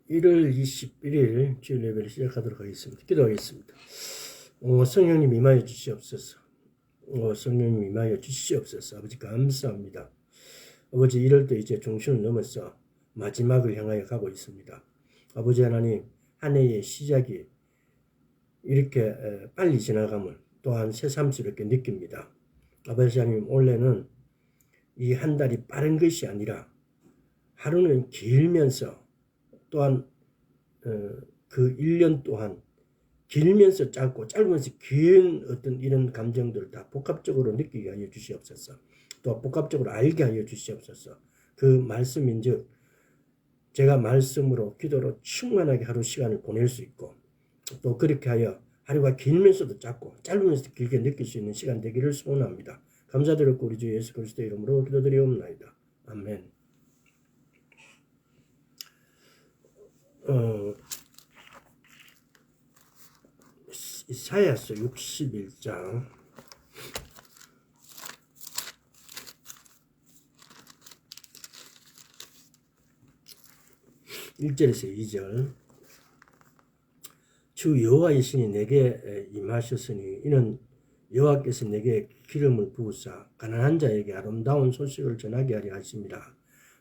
1월 21일 주일 예배를 시작하도록 하겠습니다. 기도하겠습니다. 성령님 임하여 주시옵소서. 성령님 임하여 주시옵소서. 아버지 감사합니다. 아버지 1월도 이제 중순을 넘어서 마지막을 향하여 가고 있습니다. 아버지 하나님, 한 해의 시작이 이렇게 빨리 지나감을 또한 새삼스럽게 느낍니다. 아버지 하나님, 올해는 이 한 달이 빠른 것이 아니라 하루는 길면서 또한 그 1년 또한 길면서 짧고 짧으면서 긴 어떤 이런 감정들을 다 복합적으로 느끼게 하여 주시옵소서. 또 복합적으로 알게 하여 주시옵소서. 그 말씀인즉 제가 말씀으로 기도로 충만하게 하루 시간을 보낼 수 있고 또 그렇게 하여 하루가 길면서도 짧고 짧으면서도 길게 느낄 수 있는 시간 되기를 소원합니다. 감사드렸고 우리 주 예수 그리스도의 이름으로 기도드리옵나이다. 아멘. 이사야서 61장 1절에서 2절. 주 여호와의 신이 내게 임하셨으니 이는 여호와께서 내게 기름을 부으사 가난한 자에게 아름다운 소식을 전하게 하려 하심이라.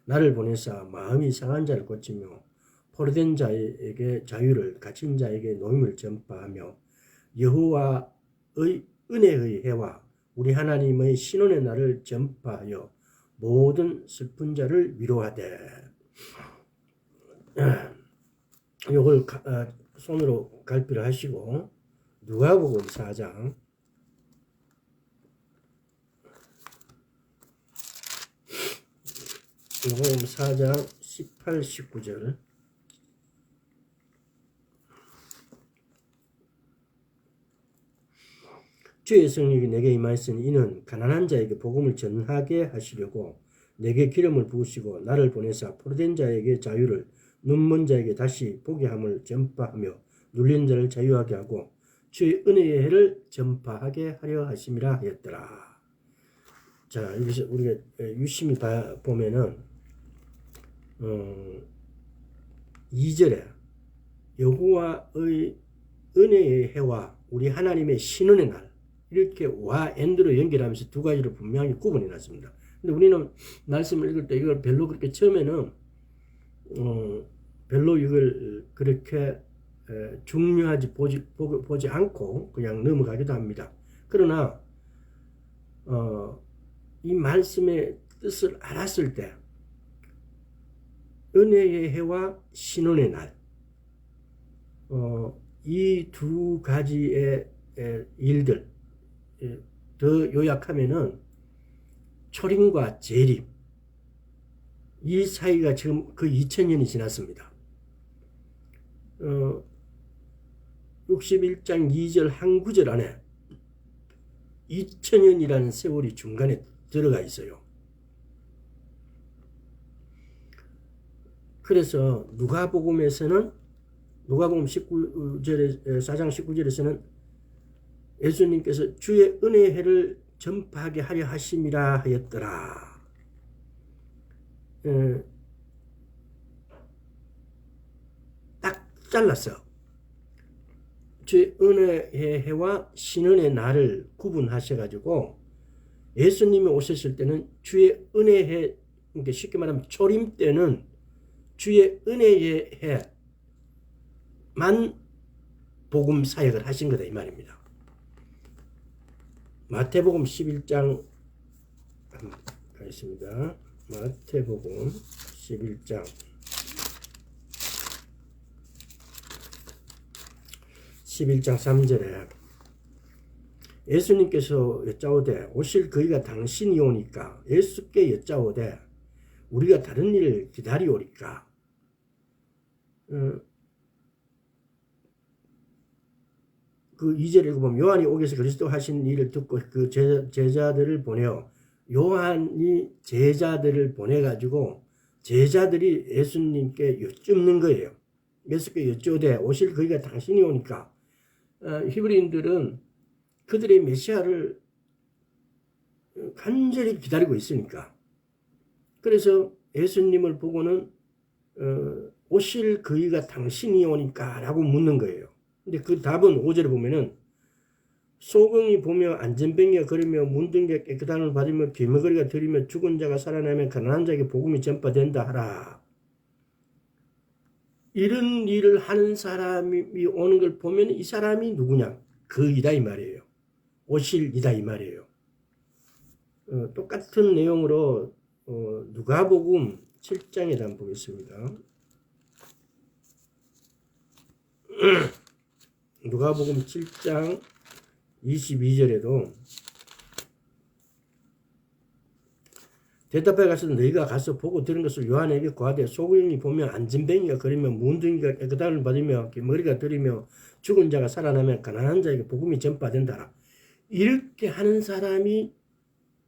나를 보내사 마음이 상한 자를 고치며 포로된 자에게 자유를, 갇힌 자에게 노임을 전파하며 여호와의 은혜의 해와 우리 하나님의 신원의 날을 전파하여 모든 슬픈 자를 위로하되. 이걸 손으로 갈피를 하시고 누가복음 4장 18, 19절. 주의 성령이 내게 임하였으니 이는 가난한 자에게 복음을 전하게 하시려고 내게 기름을 부으시고 나를 보내사 포로된 자에게 자유를, 눈먼 자에게 다시 보게 함을 전파하며 눌린 자를 자유하게 하고 주의 은혜의 해를 전파하게 하려 하심이라 하였더라. 자, 여기서 우리가 유심히 보면은 2절에 여호와의 은혜의 해와 우리 하나님의 신원의 날, 이렇게 와 엔드로 연결하면서 두 가지로 분명히 구분해 놨습니다. 근데 우리는 말씀을 읽을 때 이걸 별로 그렇게 처음에는 별로 이걸 그렇게 중요하지 보지 않고 그냥 넘어가기도 합니다. 그러나 이 말씀의 뜻을 알았을 때 은혜의 해와 신원의 날, 이 두 가지의 일들, 더 요약하면은 초림과 재림, 이 사이가 지금 그 2000년이 지났습니다. 61장 2절 한 구절 안에 2000년이라는 세월이 중간에 들어가 있어요. 그래서 누가복음에서는 누가복음 19절에 4장 19절에서는 예수님께서 주의 은혜의 해를 전파하게 하려 하심이라 하였더라. 딱 잘랐어. 주의 은혜의 해와 신은의 날을 구분하셔가지고 예수님이 오셨을 때는 주의 은혜의 해, 그러니까 쉽게 말하면 초림 때는 주의 은혜의 해만 복음 사역을 하신 거다 이 말입니다. 마태복음 11장 가겠습니다. 마태복음 11장 3절에 예수님께서 여짜오되 오실 그이가 당신이 오니까 예수께 여짜오되 우리가 다른 일을 기다리오리까. 그 2절을 읽어보면 요한이 오게서 그리스도 하신 일을 듣고 그 제자들을 보내어 요한이 제자들을 보내가지고 제자들이 예수님께 여쭙는 거예요. 예수께 여쭈되 오실 그이가 당신이 오니까. 히브리인들은 그들의 메시아를 간절히 기다리고 있으니까. 그래서 예수님을 보고는 오실 그이가 당신이 오니까 라고 묻는 거예요. 근데 그 답은 5절에 보면은 소경이 보며 안전병이가 걸으며 문둥이가 깨끗함을 받으며 귀머거리가 들이며 죽은 자가 살아나며 가난한 자에게 복음이 전파된다 하라. 이런 일을 하는 사람이 오는 걸 보면 이 사람이 누구냐? 그이다 이 말이에요. 오실 이다 이 말이에요. 똑같은 내용으로 누가복음 7장에 한번 보겠습니다. 누가복음 7장 22절에도 대답해 가서 너희가 가서 보고 들은 것을 요한에게 고하되 소경이 보며 안전뱅이가 걸으며 문둥이가 깨끗함을 받으며 머리가 들이며 죽은 자가 살아나며 가난한 자에게 복음이 전파된다라. 이렇게 하는 사람이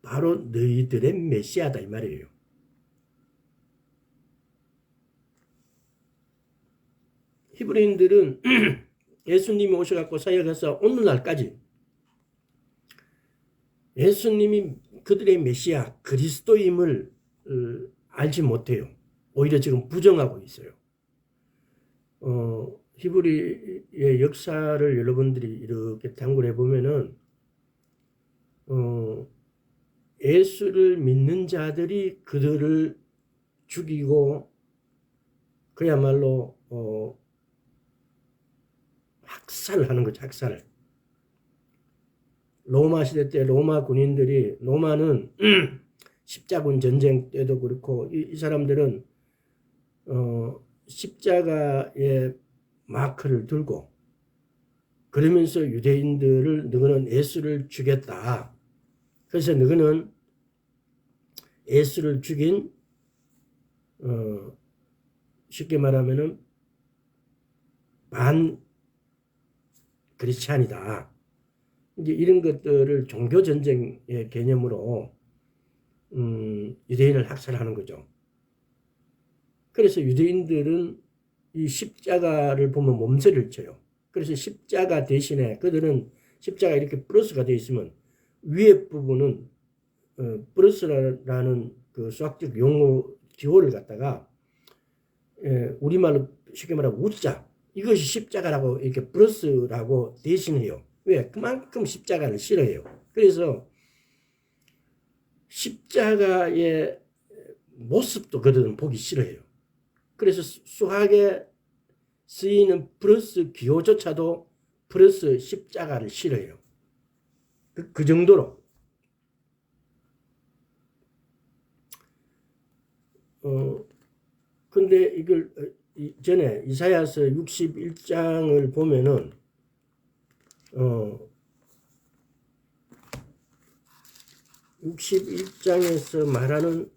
바로 너희들의 메시아다 이 말이에요. 히브리인들은 예수님이 오셔갖고 사역해서 오늘날까지 예수님이 그들의 메시아 그리스도임을 알지 못해요. 오히려 지금 부정하고 있어요. 히브리의 역사를 여러분들이 이렇게 탐구를 해보면은 예수를 믿는 자들이 그들을 죽이고 그야말로 학살하는 거죠. 학살. 로마 시대 때 로마 군인들이 로마는 십자군 전쟁 때도 그렇고 이 사람들은 십자가의 마크를 들고 그러면서 유대인들을 너희는 예수를 죽였다. 그래서 너희는 예수를 죽인 쉽게 말하면은 반 크리스찬이다. 이제 이런 것들을 종교 전쟁의 개념으로 유대인을 학살하는 거죠. 그래서 유대인들은 이 십자가를 보면 몸서리를 쳐요. 그래서 십자가 대신에 그들은 십자가 이렇게 플러스가 되어 있으면 위에 부분은 플러스라는 그 수학적 용어 기호를 갖다가 우리말로 쉽게 말하면 우자 이것이 십자가라고 이렇게 플러스라고 대신해요. 왜? 그만큼 십자가를 싫어해요. 그래서 십자가의 모습도 그들은 보기 싫어해요. 그래서 수학에 쓰이는 플러스 기호조차도 플러스 십자가를 싫어해요. 그 정도로. 근데 이걸 전에 이사야서 61장을 보면은 61장에서 말하는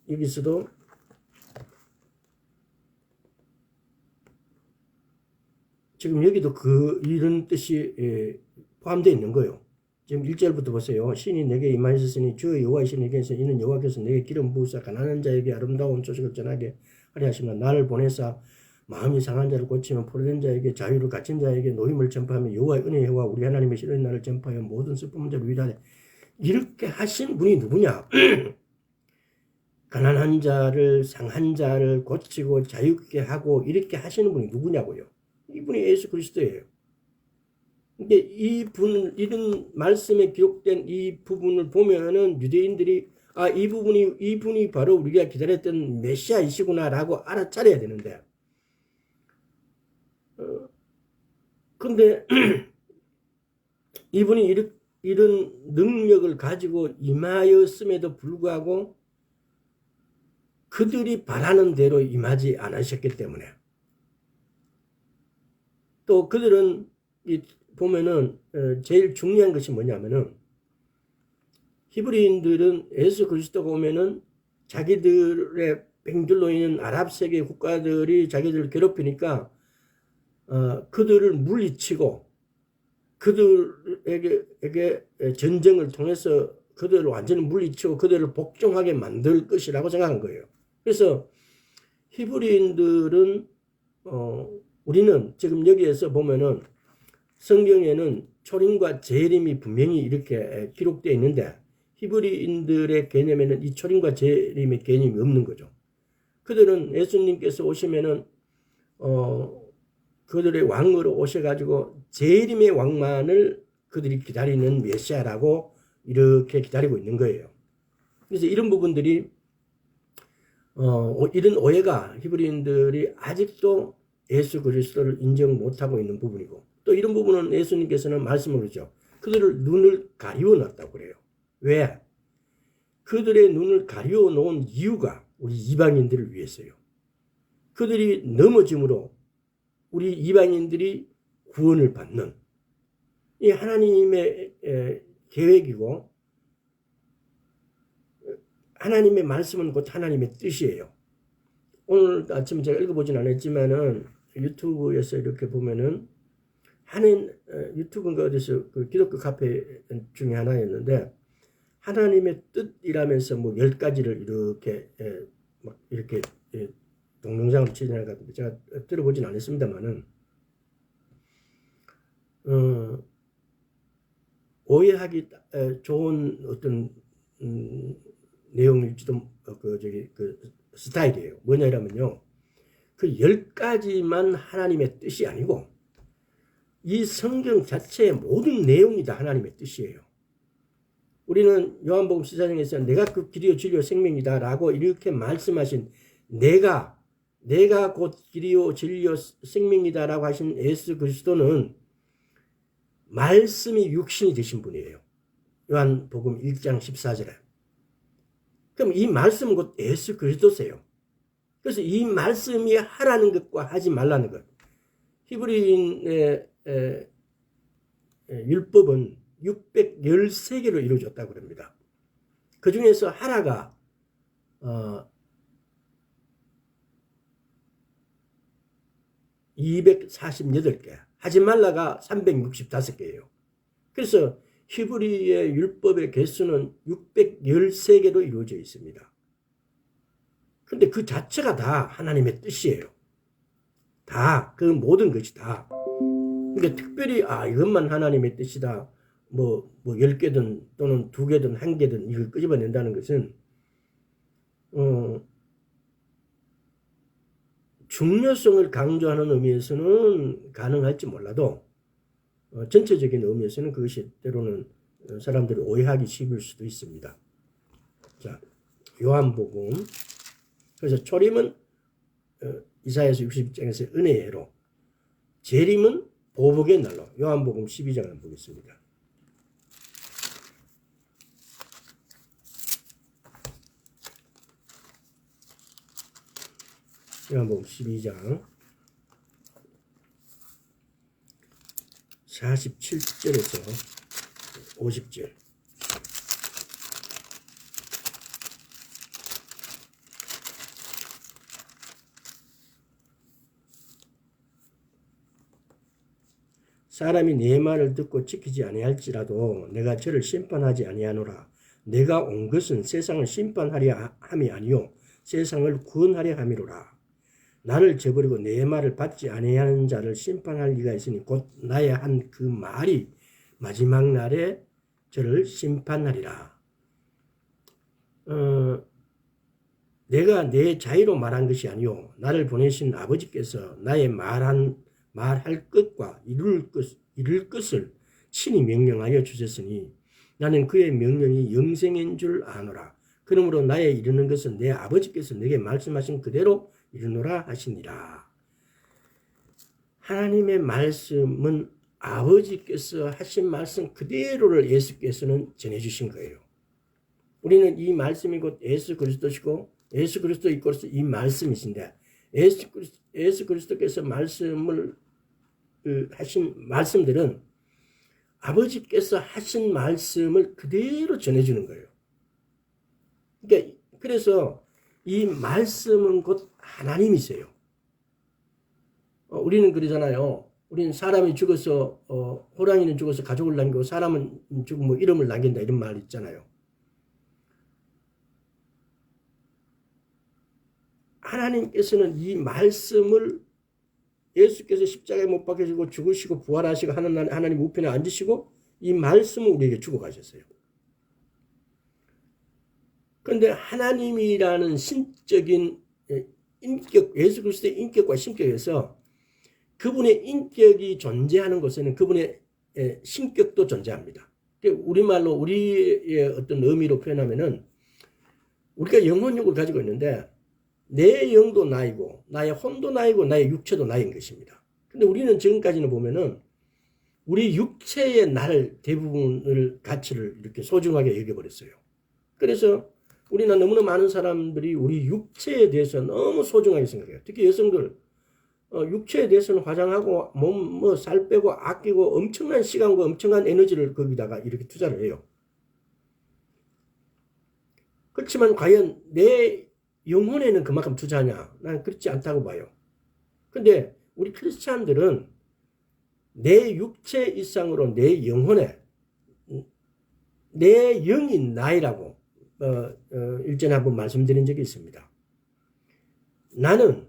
여기서도 지금 여기도 이런 뜻이 포함되어 있는 거예요. 지금 1절부터 보세요. 신이 내게 임하셨으니 주 여호와의 신에게서 이는 여호와께서 내게 기름 부으사 가난한 자에게 아름다운 소식을 전하게 하려 하시며 나를 보내사 마음이 상한 자를 고치며 포로된 자에게 자유를 갇힌 자에게 노임을 전파하며 여호와의 은혜의 해와 우리 하나님의 신의 날을 전파하여 모든 슬픔 자를 위로하되 이렇게 하신 분이 누구냐? 가난한 자를 상한 자를 고치고 자유케 하고 이렇게 하시는 분이 누구냐고요? 이분이 예수 그리스도예요. 근데 이런 말씀에 기록된 이 부분을 보면은 유대인들이 이분이 바로 우리가 기다렸던 메시아이시구나라고 알아차려야 되는데 근데 이분이 이런 능력을 가지고 임하였음에도 불구하고 그들이 바라는 대로 임하지 않으셨기 때문에 또 그들은 보면은 제일 중요한 것이 뭐냐면은 히브리인들은 예수 그리스도가 오면은 자기들의 뱅들로 있는 아랍 세계 국가들이 자기들을 괴롭히니까 그들을 물리치고 그들에게 전쟁을 통해서 그들을 완전히 물리치고 그들을 복종하게 만들 것이라고 생각한 거예요. 그래서 히브리인들은 우리는 지금 여기에서 보면은 성경에는 초림과 재림이 분명히 이렇게 기록되어 있는데 히브리인들의 개념에는 이 초림과 재림의 개념이 없는 거죠. 그들은 예수님께서 오시면은 그들의 왕으로 오셔가지고 재림의 왕만을 그들이 기다리는 메시아라고 이렇게 기다리고 있는 거예요. 그래서 이런 부분들이 이런 오해가 히브리인들이 아직도 예수 그리스도를 인정 못하고 있는 부분이고, 또 이런 부분은 예수님께서는 말씀을 하죠. 그들을 눈을 가리워 놨다고 그래요. 왜? 그들의 눈을 가리워 놓은 이유가 우리 이방인들을 위해서요. 그들이 넘어짐으로 우리 이방인들이 구원을 받는 이 하나님의 계획이고, 하나님의 말씀은 곧 하나님의 뜻이에요. 오늘 아침 제가 읽어보진 않았지만은 유튜브에서 이렇게 보면은 유튜브인가 어디서 그 기독교 카페 중에 하나였는데, 하나님의 뜻이라면서 뭐 10가지를 이렇게 막 이렇게 동영상으로 진행한 것 같은데 제가 들어보진 않았습니다만은 오해하기 좋은 어떤 내용일지도 그 스타일이에요. 뭐냐면요, 그 10가지만 하나님의 뜻이 아니고 이 성경 자체의 모든 내용이 다 하나님의 뜻이에요. 우리는 요한복음 14장에서 내가 그 길이요 진리요 생명이다 라고 이렇게 말씀하신 내가 곧 길이요 진리요 생명이다 라고 하신 예수 그리스도는 말씀이 육신이 되신 분이에요. 요한복음 1장 14절에. 그럼 이 말씀은 곧 예수 그리스도세요. 그래서 이 말씀이 하라는 것과 하지 말라는 것. 히브리인의 율법은 613개로 이루어졌다고 합니다. 그 중에서 하라가 248개, 하지 말라가 365개예요. 그래서 히브리의 율법의 개수는 613개로 이루어져 있습니다. 근데 그 자체가 다 하나님의 뜻이에요. 다, 그 모든 것이 다. 그러니까 특별히 이것만 하나님의 뜻이다. 뭐 10개든 또는 2개든 1개든 이걸 끄집어낸다는 것은 중요성을 강조하는 의미에서는 가능할지 몰라도 전체적인 의미에서는 그것이 때로는 사람들이 오해하기 쉬울 수도 있습니다. 자, 요한복음. 그래서 초림은 이사야서 60장에서 은혜의 해로, 재림은 보복의 날로. 요한복음 12장을 한번 보겠습니다. 요한복음 12장 47절에서 50절. 사람이 내 말을 듣고 지키지 아니할지라도 내가 저를 심판하지 아니하노라. 내가 온 것은 세상을 심판하려 함이 아니요 세상을 구원하려 함이로라. 나를 저버리고 내 말을 받지 아니하는 자를 심판할 리가 있으니 곧 나의 한 그 말이 마지막 날에 저를 심판하리라. 내가 내 자유로 말한 것이 아니요 나를 보내신 아버지께서 나의 말할 것과 이룰 것을 친히 명령하여 주셨으니 나는 그의 명령이 영생인 줄 아노라. 그러므로 나의 이르는 것은 내 아버지께서 내게 말씀하신 그대로 이르노라 하시니라. 하나님의 말씀은 아버지께서 하신 말씀 그대로를 예수께서는 전해주신 거예요. 우리는 이 말씀이 곧 예수 그리스도시고 예수 그리스도 이끌어서 이 말씀이신데, 예수 그리스도께서 말씀을 하신 말씀들은 아버지께서 하신 말씀을 그대로 전해주는 거예요. 그러니까 그래서 이 말씀은 곧 하나님이세요. 우리는 그러잖아요. 우리는 사람이 죽어서 호랑이는 죽어서 가족을 남기고 사람은 죽으면 뭐 이름을 남긴다 이런 말 있잖아요. 하나님께서는 이 말씀을 예수께서 십자가에 못 박혀지고 죽으시고 부활하시고 하나님 우편에 앉으시고 이 말씀을 우리에게 주고 가셨어요. 그런데 하나님이라는 신적인 인격, 예수 그리스도의 인격과 신격에서 그분의 인격이 존재하는 곳에는 그분의 신격도 존재합니다. 우리말로 우리의 어떤 의미로 표현하면은 우리가 영혼육을 가지고 있는데 내 영도 나이고 나의 혼도 나이고 나의 육체도 나인 것입니다. 근데 우리는 지금까지는 보면은 우리 육체의 나를 대부분을 가치를 이렇게 소중하게 여겨버렸어요. 그래서 우리나 너무나 많은 사람들이 우리 육체에 대해서 너무 소중하게 생각해요. 특히 여성들 육체에 대해서는 화장하고 몸 살 빼고 아끼고 엄청난 시간과 엄청난 에너지를 거기다가 이렇게 투자를 해요. 그렇지만 과연 내 영혼에는 그만큼 투자하냐? 나는 그렇지 않다고 봐요. 근데 우리 크리스찬들은 내 육체 이상으로 내 영혼에 내 영이 나이라고 일전에 한번 말씀드린 적이 있습니다. 나는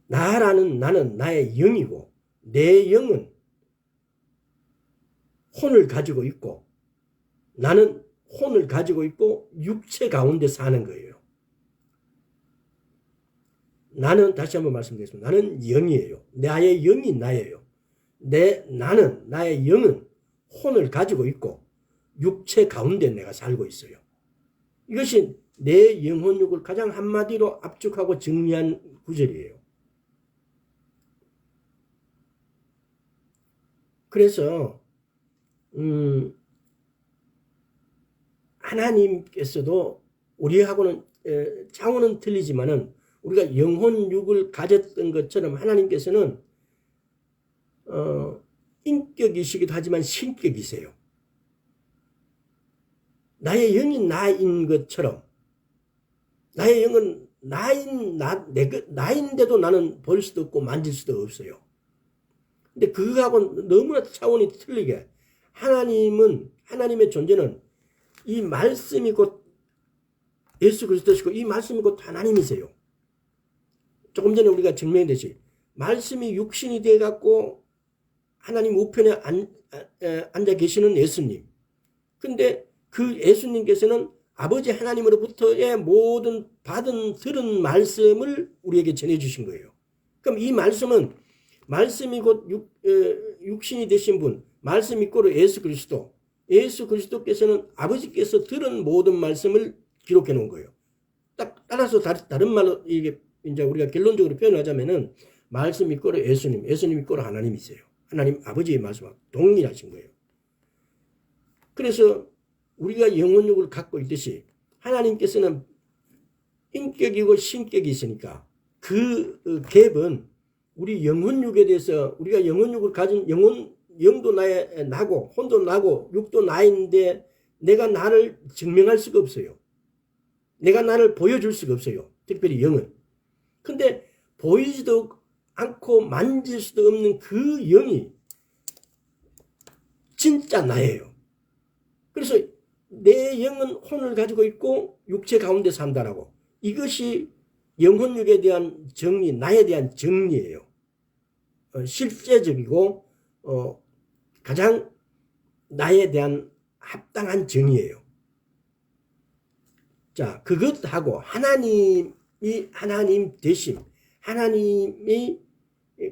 나의 영이고 내 영은 혼을 가지고 있고 나는 혼을 가지고 있고 육체 가운데 사는 거예요. 나는 다시 한번 말씀드리겠습니다. 나는 영이에요. 나의 영이 나예요. 나의 영은 혼을 가지고 있고 육체 가운데 내가 살고 있어요. 이것이 내 영혼육을 가장 한마디로 압축하고 정리한 구절이에요. 그래서 하나님께서도 우리하고는 차원은 틀리지만은 우리가 영혼육을 가졌던 것처럼 하나님께서는 인격이시기도 하지만 신격이세요. 나의 영이 나인 것처럼 나의 영은 나인데도 나는 볼 수도 없고 만질 수도 없어요. 근데 그거하고는 너무나 차원이 틀리게 하나님의 존재는 이 말씀이 곧 예수 그리스도시고 이 말씀이 곧 하나님이세요. 조금 전에 우리가 증명했듯이 말씀이 육신이 되어갖고 하나님 우편에 앉아 계시는 예수님. 근데 그 예수님께서는 아버지 하나님으로부터의 모든 들은 말씀을 우리에게 전해주신 거예요. 그럼 이 말씀은 말씀이 곧 육신이 되신 분, 말씀이 곧 예수 그리스도께서는 아버지께서 들은 모든 말씀을 기록해 놓은 거예요. 따라서 다른 말로 이게 이제 우리가 결론적으로 표현하자면은 말씀이 곧 예수님이 곧 하나님이세요. 하나님 아버지의 말씀과 동일하신 거예요. 그래서 우리가 영혼육을 갖고 있듯이 하나님께서는 인격이고 신격이 있으니까 그 갭은 우리 영혼육에 대해서 우리가 영혼육을 가진 영도 나고 혼도 나고 육도 나인데 내가 나를 증명할 수가 없어요. 내가 나를 보여줄 수가 없어요. 특별히 영은. 근데 보이지도 않고 만질 수도 없는 그 영이 진짜 나예요. 그래서 내 영은 혼을 가지고 있고 육체 가운데 산다라고. 이것이 영혼육에 대한 정리, 나에 대한 정리예요. 실제적이고 가장 나에 대한 합당한 정의예요. 자, 그것하고 하나님이 하나님 되심, 하나님이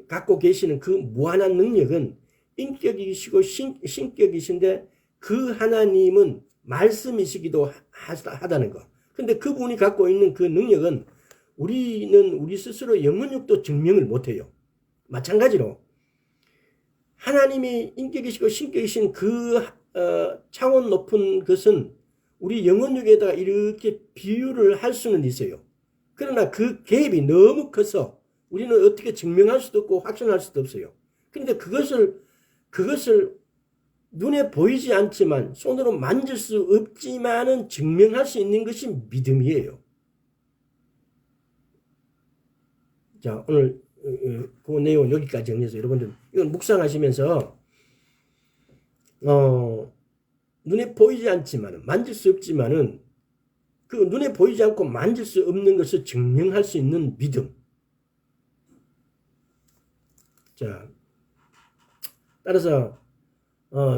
갖고 계시는 그 무한한 능력은 인격이시고 신격이신데 그 하나님은 말씀이시기도 하다는 거. 근데 그분이 갖고 있는 그 능력은 우리 스스로 영혼육도 증명을 못해요. 마찬가지로 하나님이 인격이시고 신격이신 그 차원 높은 것은 우리 영혼육에다가 이렇게 비유를 할 수는 있어요. 그러나 그 갭이 너무 커서 우리는 어떻게 증명할 수도 없고 확신할 수도 없어요. 그런데 그것을 눈에 보이지 않지만 손으로 만질 수 없지만은 증명할 수 있는 것이 믿음이에요. 자, 오늘 그 내용은 여기까지 정리해서 여러분들 이건 묵상하시면서 눈에 보이지 않지만은 만질 수 없지만은 그 눈에 보이지 않고 만질 수 없는 것을 증명할 수 있는 믿음. 자, 따라서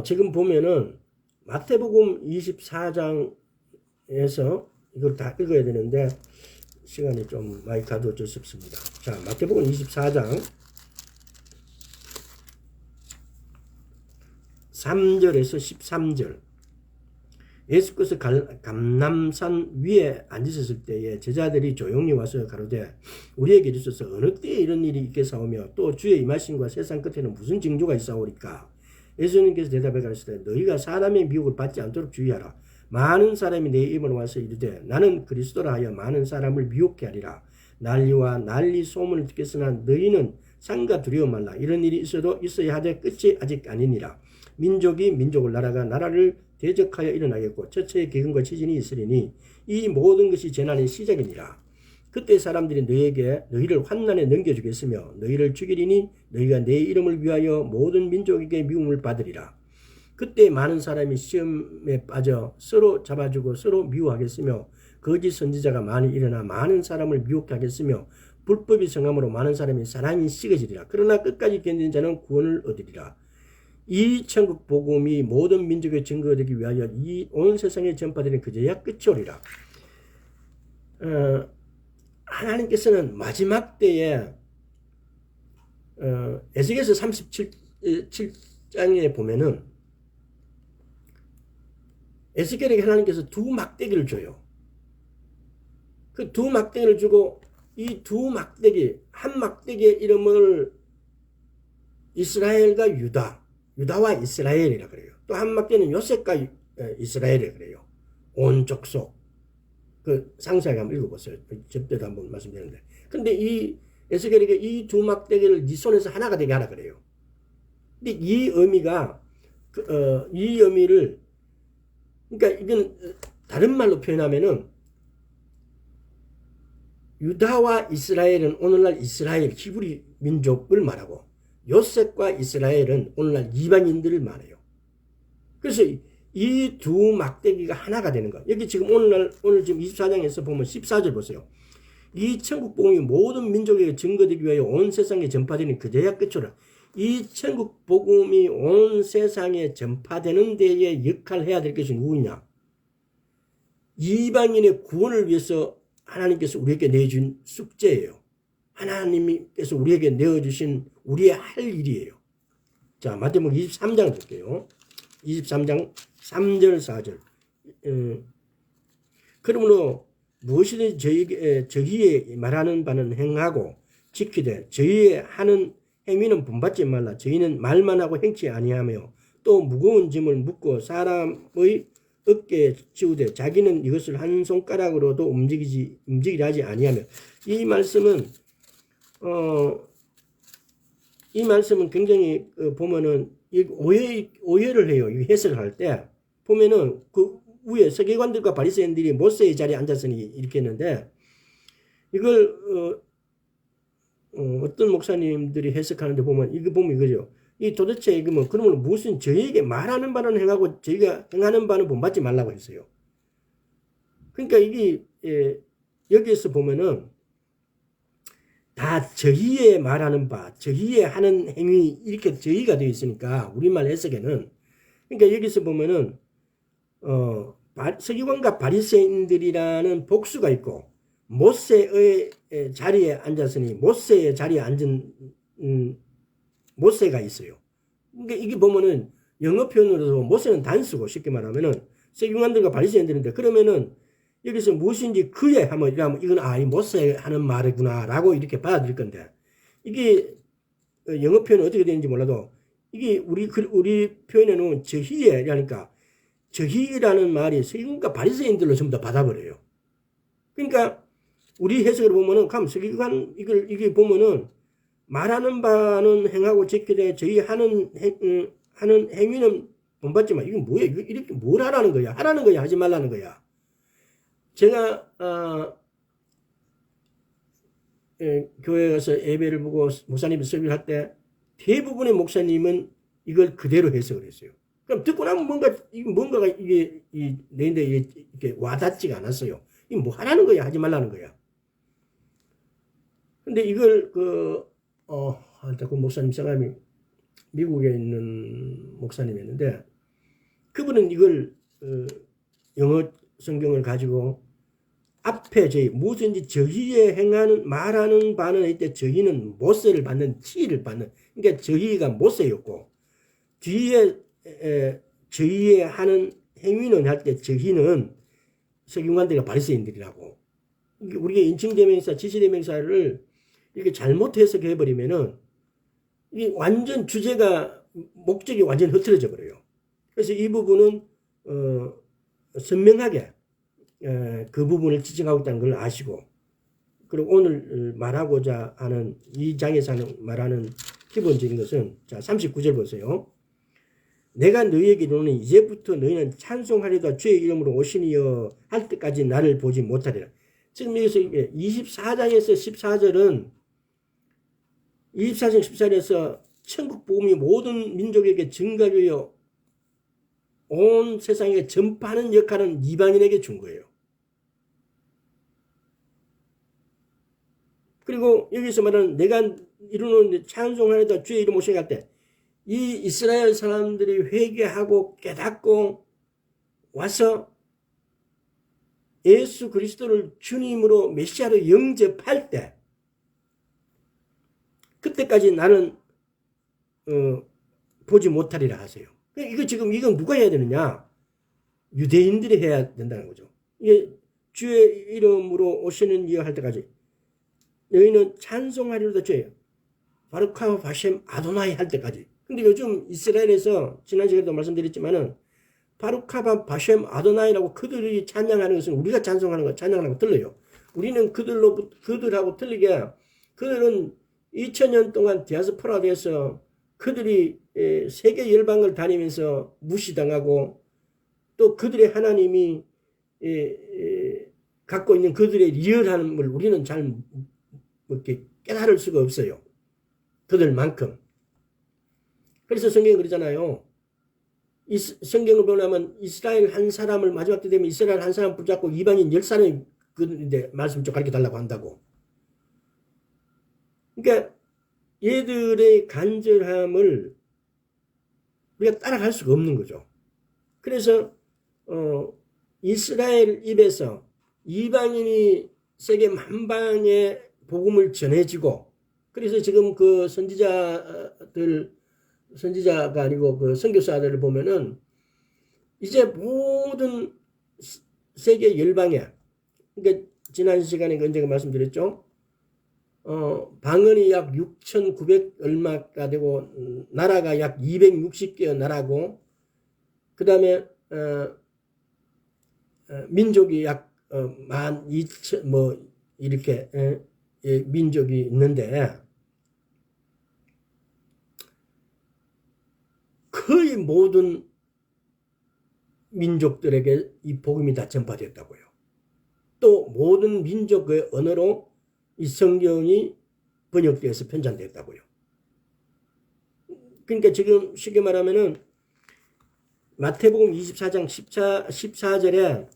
지금 보면은 마태복음 24장에서 이걸 다 읽어야 되는데 시간이 좀 많이 가도 어쩔 수 없습니다. 자, 마태복음 24장 3절에서 13절. 예수께서 감람산 위에 앉으셨을 때에 제자들이 조용히 와서 가로되 우리에게 이르소서 어느 때에 이런 일이 있겠사오며 또 주의 임하심과 세상 끝에는 무슨 징조가 있사오리까. 예수님께서 대답해 가르치되 너희가 사람의 미혹을 받지 않도록 주의하라. 많은 사람이 내 이름으로 와서 이르되 나는 그리스도라 하여 많은 사람을 미혹케 하리라. 난리와 난리 소문을 듣겠으나 너희는 상가 두려워 말라. 이런 일이 있어도 있어야 하되 끝이 아직 아니니라. 민족이 민족을 나라가 나라를 대적하여 일어나겠고 첫째의 기근과 지진이 있으리니 이 모든 것이 재난의 시작이니라. 그때 사람들이 너희를 환난에 넘겨주겠으며 너희를 죽이리니 너희가 내 이름을 위하여 모든 민족에게 미움을 받으리라. 그때 많은 사람이 시험에 빠져 서로 잡아주고 서로 미워하겠으며 거짓 선지자가 많이 일어나 많은 사람을 미혹하게 하겠으며 불법이 성함으로 많은 사람이 사랑이 식어지리라. 그러나 끝까지 견디는 자는 구원을 얻으리라. 이 천국 복음이 모든 민족의 증거가 되기 위하여 이 온 세상에 전파되는 그제야 끝이 오리라. 하나님께서는 마지막 때에 에스겔서 37장에 보면은 에스겔에게 하나님께서 두 막대기를 줘요. 그 두 막대기를 주고 이 두 막대기, 한 막대기의 이름을 이스라엘과 유다와 이스라엘이라 그래요. 또 한 막대는 요셉과 이스라엘이라 그래요. 온 족속. 그 상세하게 한번 읽어보세요. 저때도 한번 말씀드렸는데. 근데 이 에스겔에게 이 두 막대기를 네 손에서 하나가 되게 하라 그래요. 근데 이 의미가 이 의미를 그러니까 이건 다른 말로 표현하면은 유다와 이스라엘은 오늘날 이스라엘 히브리 민족을 말하고 요셉과 이스라엘은 오늘날 이방인들을 말해요. 그래서 이 두 막대기가 하나가 되는 거. 여기 지금 오늘 지금 24장에서 보면 14절 보세요. 이 천국 복음이 모든 민족에게 증거되기 위하여 온 세상에 전파되는 그제야 끝이라. 이 천국 복음이 온 세상에 전파되는 데에 역할을 해야 될 것이 누구냐? 이방인의 구원을 위해서 하나님께서 우리에게 내준 숙제예요. 하나님께서 우리에게 내어주신 우리의 할 일이에요. 자, 마태복음 23장 볼게요. 23장 3절 4절. 그러므로 무엇이든지 저희의 말하는 바는 행하고 지키되 저희의 하는 행위는 본받지 말라. 저희는 말만 하고 행치 아니하며 또 무거운 짐을 묻고 사람의 어깨에 지우되 자기는 이것을 한 손가락으로도 움직이려 하지 아니하며. 이 말씀은 굉장히 보면은 오해를 해요. 이 해석을 할 때 보면은 그 위에 서기관들과 바리새인들이 모세의 자리에 앉았으니 이렇게 했는데 이걸 어떤 목사님들이 해석하는데 보면 이거 보면 이거죠. 이 도대체 이거 뭐 그러면 무슨 저희에게 말하는 바는 행하고 저희가 행하는 바는 본받지 말라고 했어요. 그러니까 이게 여기에서 보면은 다 저희의 말하는 바, 저희의 하는 행위 이렇게 저희가 되어 있으니까 우리말 해석에는 그러니까 여기서 보면은 서기관과 바리새인들이라는 복수가 있고 모세의 자리에 앉았으니 모세의 자리에 앉은 모세가 있어요. 그러니까 이게 보면은 영어 표현으로도 모세는 단수고 쉽게 말하면은 서기관들과 바리새인들인데 그러면은 여기서 무엇인지 그의 하면 이러면 이건 이 모세 하는 말이구나라고 이렇게 받아들일 건데 이게 영어 표현은 어떻게 되는지 몰라도 이게 우리 표현에는 저희에 그러니까 저희라는 말이 서기관과 바리새인들로 전부 다 받아버려요. 그러니까 우리 해석을 보면은 감 서기관 이게 보면은 말하는 바는 행하고 지키되 저희 하는 행위는 본받지만 이게 뭐야? 이렇게 뭘 하라는 거야? 하라는 거야? 하지 말라는 거야? 제가 교회에 가서 예배를 보고 목사님이 설교를 할 때 대부분의 목사님은 이걸 그대로 해석을 했어요. 그럼 듣고 나면 뭔가가 이게 내인데 이렇게 와닿지가 않았어요. 이게 뭐 하라는 거야? 하지 말라는 거야? 근데 이걸 그 목사님 사람이 미국에 있는 앞에 저희 무엇인지 저희에 행하는 말하는 바는 이때 저희는 못세를 받는 치를 받는 그러니까 저희가 못세였고 뒤에 저희에 하는 행위는 할 때 저희는 서기관들과 바리새인들이라고 우리가 인칭대명사 지시대명사를 이렇게 잘못 해석해 버리면은 이 완전 주제가 목적이 완전 흐트러져 버려요. 그래서 이 부분은 선명하게 그 부분을 지적하고 있다는 걸 아시고 그리고 오늘 말하고자 하는 이 장에서 말하는 기본적인 것은 자 39절 보세요. 내가 너희에게 이르노니 이제부터 너희는 찬송하리다 주의 이름으로 오시니여 할 때까지 나를 보지 못하리라. 지금 여기서 24장에서 14절은 24장 14절에서 천국 복음이 모든 민족에게 증가되어 온 세상에 전파하는 역할은 이방인에게 준 거예요. 그리고 여기서 말하는 내가 이루는 찬송하리다 주의 이름 오시니 할 때 이 이스라엘 사람들이 회개하고 깨닫고 와서 예수 그리스도를 주님으로 메시아로 영접할 때 그때까지 나는 보지 못하리라 하세요. 이거 지금 이건 누가 해야 되느냐? 유대인들이 해야 된다는 거죠. 이게 주의 이름으로 오시는 이여 할 때까지 너희는 찬송하리로다 주예요. 바루카 바셈 아도나이 할 때까지. 근데 요즘 이스라엘에서 지난 시간에도 말씀드렸지만은 바루카 바셈 아도나이라고 그들이 찬양하는 것은 우리가 찬송하는 것 찬양하는 거 틀려요. 우리는 그들하고 틀리게 그들은 2000년 동안 디아스포라에서 그들이 세계 열방을 다니면서 무시당하고 또 그들의 하나님이 갖고 있는 그들의 리얼함을 우리는 잘 이렇게 깨달을 수가 없어요. 그들만큼. 그래서 성경이 그러잖아요. 성경을 보면 이스라엘 한 사람을 마지막 때 되면 이스라엘 한 사람 붙잡고 이방인 10사람이 그런데 말씀 좀 가르쳐 달라고 한다고. 그러니까 얘들의 간절함을 우리가 따라갈 수가 없는 거죠. 그래서 이스라엘 입에서 이방인이 세계 만방에 복음을 전해지고 그래서 지금 그 선지자가 아니고 그 선교사들을 보면은 이제 모든 세계 열방에 그러니까 지난 시간에 언젠가 말씀드렸죠. 방언이 약 6,900 얼마가 되고 나라가 약 260개 나라고 그 다음에 민족이 약 12,000 뭐 이렇게 민족이 있는데 거의 모든 민족들에게 이 복음이 다 전파됐다고요. 또 모든 민족의 언어로 이 성경이 번역되어서 편찬됐다고요. 그러니까 지금 쉽게 말하면은 마태복음 24장 14절에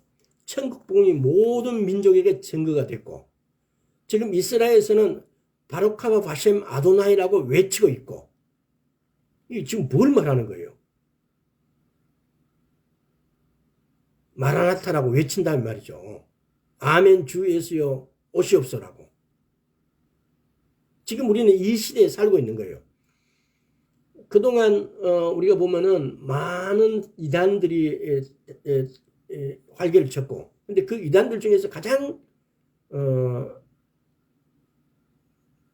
천국 복음이 모든 민족에게 증거가 됐고 지금 이스라엘에서는 바루카바 바셈 아도나이라고 외치고 있고 이게 지금 뭘 말하는 거예요? 마라나타라고 외친다는 말이죠. 아멘 주 예수여 오시옵소라고. 지금 우리는 이 시대에 살고 있는 거예요. 그동안 우리가 보면은 많은 이단들이 활개를 쳤고 근데 그 이단들 중에서 가장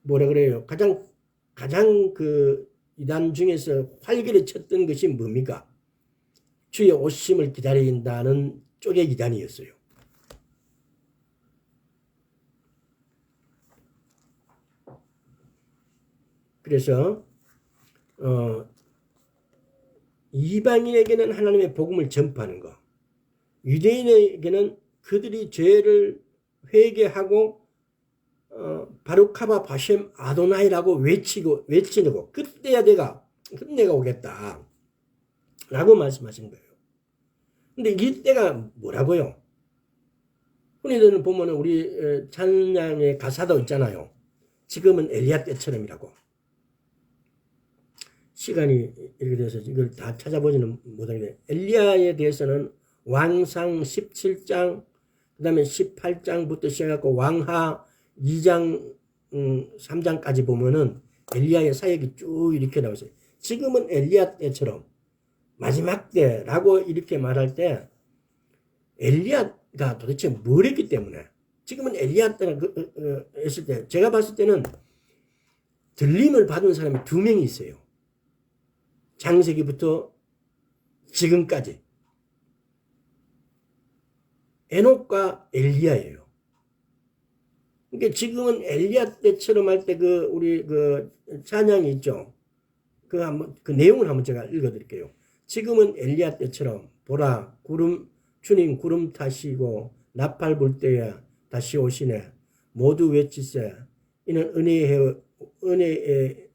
뭐라 그래요? 가장 그 이단 중에서 활개를 쳤던 것이 뭡니까? 주의 오심을 기다린다는 쪽의 이단이었어요. 그래서 이방인에게는 하나님의 복음을 전파하는 거, 유대인에게는 그들이 죄를 회개하고 바루카바 바셈 아도나이라고 외치는 거. 그때야 내가 오겠다 라고 말씀하신 거예요. 근데 이때가 뭐라고요? 흔히들 보면 우리 찬양의 가사도 있잖아요. 지금은 엘리야 때처럼이라고. 시간이 이렇게 돼서 이걸 다 찾아보지는 못하겠는데 엘리야에 대해서는 왕상 17장 그 다음에 18장부터 시작해서 왕하 2장, 3장까지 보면은 엘리야의 사역이 쭉 이렇게 나오세요. 지금은 엘리야 때처럼 마지막 때라고 이렇게 말할 때 엘리야가 도대체 뭘 했기 때문에 지금은 엘리야 때나 했을 때 제가 봤을 때는 들림을 받은 사람이 2명이 있어요. 창세기부터 지금까지 에녹과 엘리야예요. 그러니까 지금은 엘리야 때처럼 할 때 우리 찬양이 있죠. 그 내용을 한번 제가 읽어드릴게요. 지금은 엘리야 때처럼 보라 주님 구름 타시고 나팔 불 때에 다시 오시네. 모두 외치세. 이는 은혜의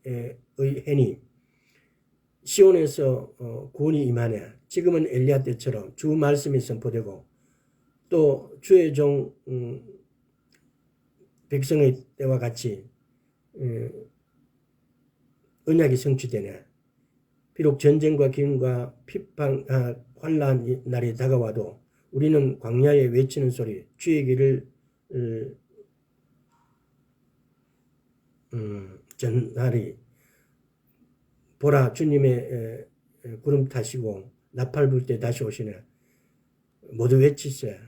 해니 시온에서 구원이 임하네. 지금은 엘리야 때처럼 주 말씀이 선포되고 또 주의 종 백성의 때와 같이 언약이 성취되네. 비록 전쟁과 기근과 비판, 환난 날이 다가와도 우리는 광야에 외치는 소리, 주의 길을 전하리. 보라 주님의 구름 타시고 나팔 불 때 다시 오시네. 모두 외치세.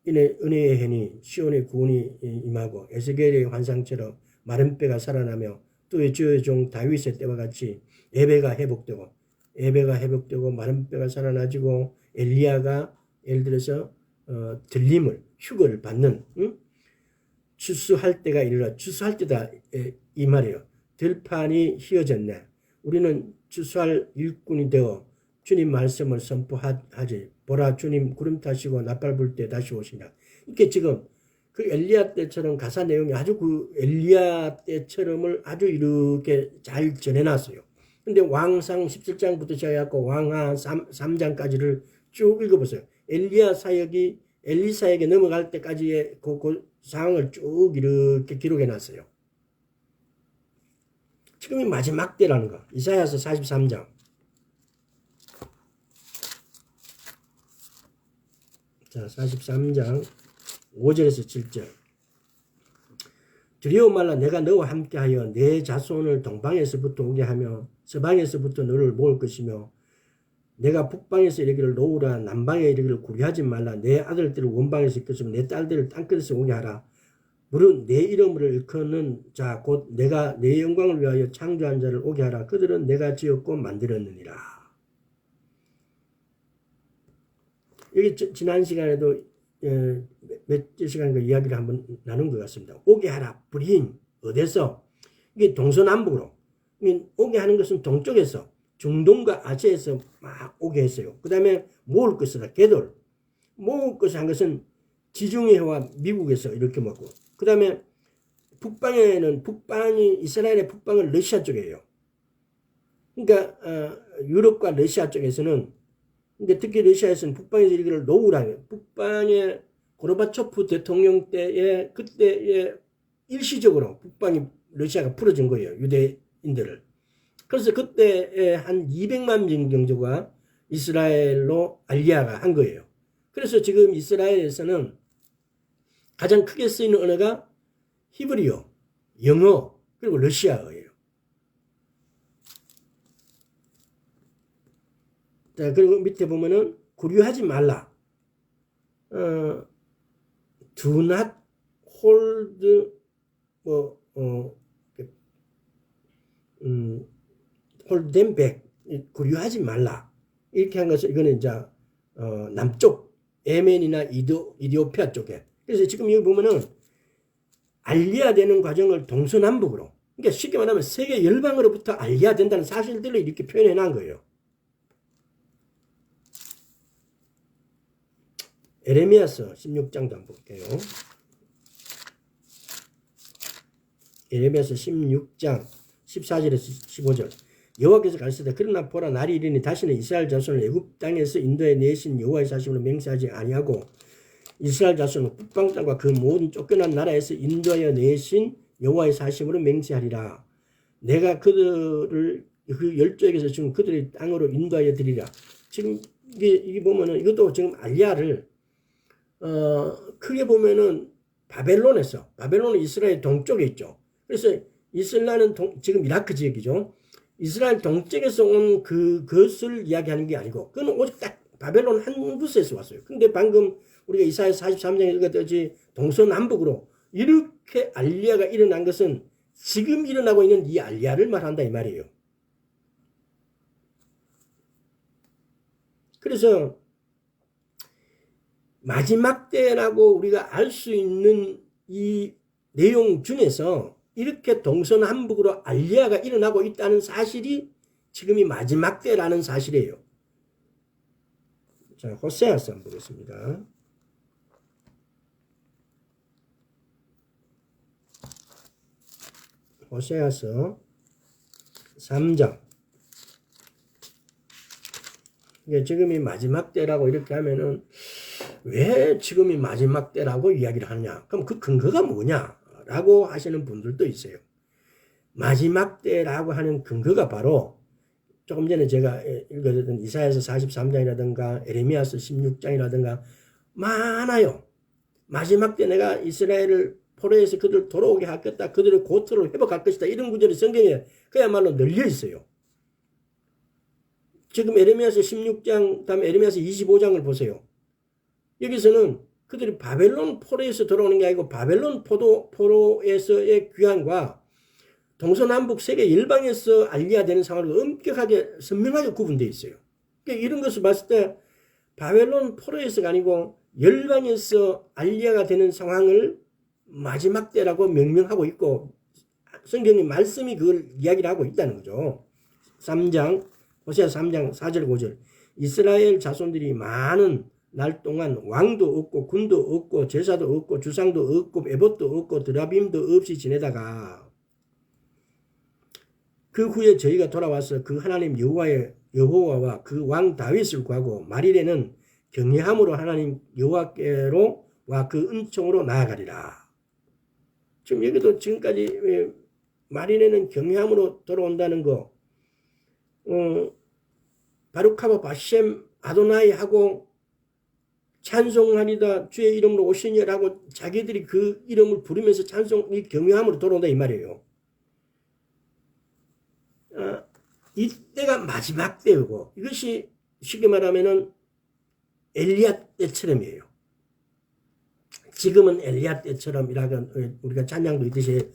이는 은혜의 해니 시온의 구원이 임하고 에스겔의 환상처럼 마른 뼈가 살아나며 또 주의 종 다윗의 때와 같이 예배가 회복되고 마른 뼈가 살아나지고 엘리야가 예를 들어서 들림을 휴거를 받는 추수할 때가 이르러 추수할 때다 이 말이에요. 들판이 휘어졌네. 우리는 추수할 일꾼이 되어 주님 말씀을 선포하지. 보라 주님 구름 타시고 나팔 불 때 다시 오시냐. 이게 지금 그 엘리야 때처럼 가사 내용이 아주 그 엘리야 때처럼을 아주 이렇게 잘 전해놨어요. 근데 왕상 17장부터 시작해갖고 왕하 3장까지를 쭉 읽어보세요. 엘리 사역에 넘어갈 때까지의 그 상황을 쭉 이렇게 기록해놨어요. 지금이 마지막 때라는 거. 이사야서 43장. 자, 43장 5절에서 7절. 두려워 말라. 내가 너와 함께하여 내 자손을 동방에서부터 오게 하며 서방에서부터 너를 모을 것이며 내가 북방에서 이르기를 놓으라. 남방에 이르기를 구리하지 말라. 내 아들들을 원방에서 일컫으며 내 딸들을 땅끝에서 오게 하라. 무릇 내 이름을 일컫는 자 곧 내가 내 영광을 위하여 창조한 자를 오게 하라. 그들은 내가 지었고 만들었느니라. 여기 지난 시간에도 몇 시간인가 이야기를 한번 나눈 것 같습니다. 오게 하라. 불인 어디서? 이게 동서남북으로. 오게 하는 것은 동쪽에서 중동과 아시아에서 막 오게 했어요. 그 다음에 모을 것이다. 게돌. 모을 것을 한 것은 지중해와 미국에서 이렇게 먹고. 그 다음에 북방에는 이스라엘의 북방은 러시아 쪽이에요. 그러니까 유럽과 러시아 쪽에서는 근데 특히 러시아에서는 북방에서 이르기를 놓으라. 북방의 고르바초프 대통령 때에 그때에 일시적으로 러시아가 풀어준 거예요. 유대인들을. 그래서 그때에 한 200만 명 정도가 이스라엘로 알리아가 한 거예요. 그래서 지금 이스라엘에서는 가장 크게 쓰이는 언어가 히브리어, 영어, 그리고 러시아어예요. 자, 그리고 밑에 보면은 구류하지 말라. Do not hold hold them back. 구류하지 말라. 이렇게 한 것은 이거는 이제 남쪽 예멘이나 이디오피아 쪽에. 그래서 지금 여기 보면은 알리아 되는 과정을 동서남북으로. 그러니까 쉽게 말하면 세계 열방으로부터 알리아 된다는 사실들을 이렇게 표현해 놓은 거예요. 에레미야서 16장도 한번 볼게요. 에레미야서 16장 14절에서 15절. 여호와께서 가르치시되 그러나 보라 날이 이르니 다시는 이스라엘 자손을 애굽 땅에서 인도해 내신 여호와의 사심으로 맹세하지 아니하고 이스라엘 자손은 북방 땅과 그 모든 쫓겨난 나라에서 인도하여 내신 여호와의 사심으로 맹세하리라. 내가 그들을 그 열조에게서 지금 그들의 땅으로 인도하여 드리라. 지금 이게 보면은 이것도 지금 알리아를 크게 보면은 바벨론은 이스라엘 동쪽에 있죠. 그래서 이스라엘은 지금 이라크 지역이죠. 이스라엘 동쪽에서 온 그것을 이야기하는 게 아니고, 그건 오직 딱 바벨론 한 곳에서 왔어요. 근데 방금 우리가 이사야 43장에 읽었듯이 동서남북으로 이렇게 알리야가 일어난 것은 지금 일어나고 있는 이 알리야를 말한다 이 말이에요. 그래서 마지막 때라고 우리가 알 수 있는 이 내용 중에서 이렇게 동서남북으로 알리야가 일어나고 있다는 사실이 지금이 마지막 때라는 사실이에요. 자, 호세아서 한번 보겠습니다. 호세아서 3장. 이게 지금이 마지막 때라고 이렇게 하면은 왜 지금이 마지막 때라고 이야기를 하느냐? 그럼 그 근거가 뭐냐? 라고 하시는 분들도 있어요. 마지막 때라고 하는 근거가 바로 조금 전에 제가 읽었던 이사야서 43장이라든가 에레미야서 16장이라든가 많아요. 마지막 때 내가 이스라엘을 포로에서 그들을 돌아오게 하겠다. 그들의 고토를 회복할 것이다. 이런 구절이 성경에 그야말로 널려 있어요. 지금 에레미야서 16장, 다음에 에레미야서 25장을 보세요. 여기서는 그들이 바벨론 포로에서 돌아오는 게 아니고 바벨론 포로에서의 귀환과 동서남북 세계 열방에서 알리야 되는 상황을 엄격하게 선명하게 구분되어 있어요. 그러니까 이런 것을 봤을 때 바벨론 포로에서가 아니고 열방에서 알리야가 되는 상황을 마지막 때라고 명명하고 있고 성경의 말씀이 그걸 이야기를 하고 있다는 거죠. 3장 호세아 3장 4절 5절 이스라엘 자손들이 많은 날 동안 왕도 없고 군도 없고 제사도 없고 주상도 없고 에봇도 없고 드라빔도 없이 지내다가 그 후에 저희가 돌아와서 그 하나님 여호와와 그 왕 다윗을 구하고 말일에는 경외함으로 하나님 여호와께로 와 그 은총으로 나아가리라. 지금 여기도 지금까지 말일에는 경외함으로 돌아온다는 거 바룩하바 바셈 아도나이 하고 찬송하리다 주의 이름으로 오시니라고 자기들이 그 이름을 부르면서 찬송이 경외함으로 돌아온다 이 말이에요. 이때가 마지막 때이고 이것이 쉽게 말하면은 엘리야 때처럼이에요. 지금은 엘리야 때처럼이라고 우리가 찬양도 있듯이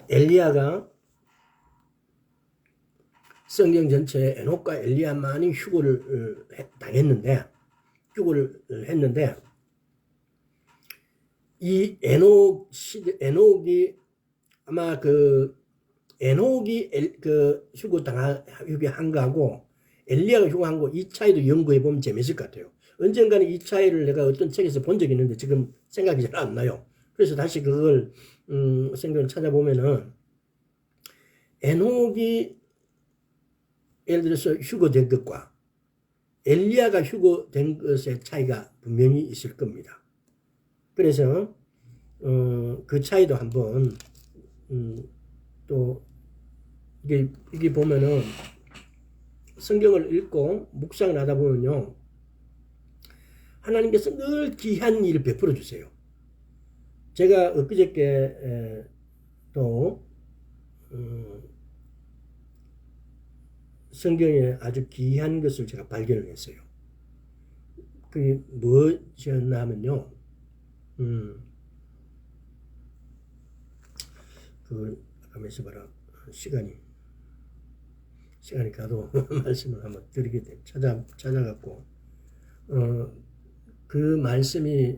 엘리야가 성경 전체에 에녹과 엘리야만이 휴거를 했는데 이 에녹이 아마 에녹이 휴거한 거하고 엘리야가 휴거한 거 이 차이도 연구해 보면 재밌을 것 같아요. 언젠가는 이 차이를 내가 어떤 책에서 본 적이 있는데 지금 생각이 잘 안 나요. 그래서 다시 그걸 성경을 찾아보면은 에녹이 예를 들어서 휴거된 것과 엘리야가 휴거된 것의 차이가 분명히 있을 겁니다. 그래서 그 차이도 한번 또 이게 보면은 성경을 읽고 묵상을 하다 보면요 하나님께서 늘 귀한 일을 베풀어 주세요. 제가 엊그저께 또 성경에 아주 귀한 것을 제가 발견을 했어요. 그게 무엇이었나 하면요. 가만히 있어봐라. 시간이 가도 말씀을 한번 드리게 돼. 찾아갖고, 그 말씀이,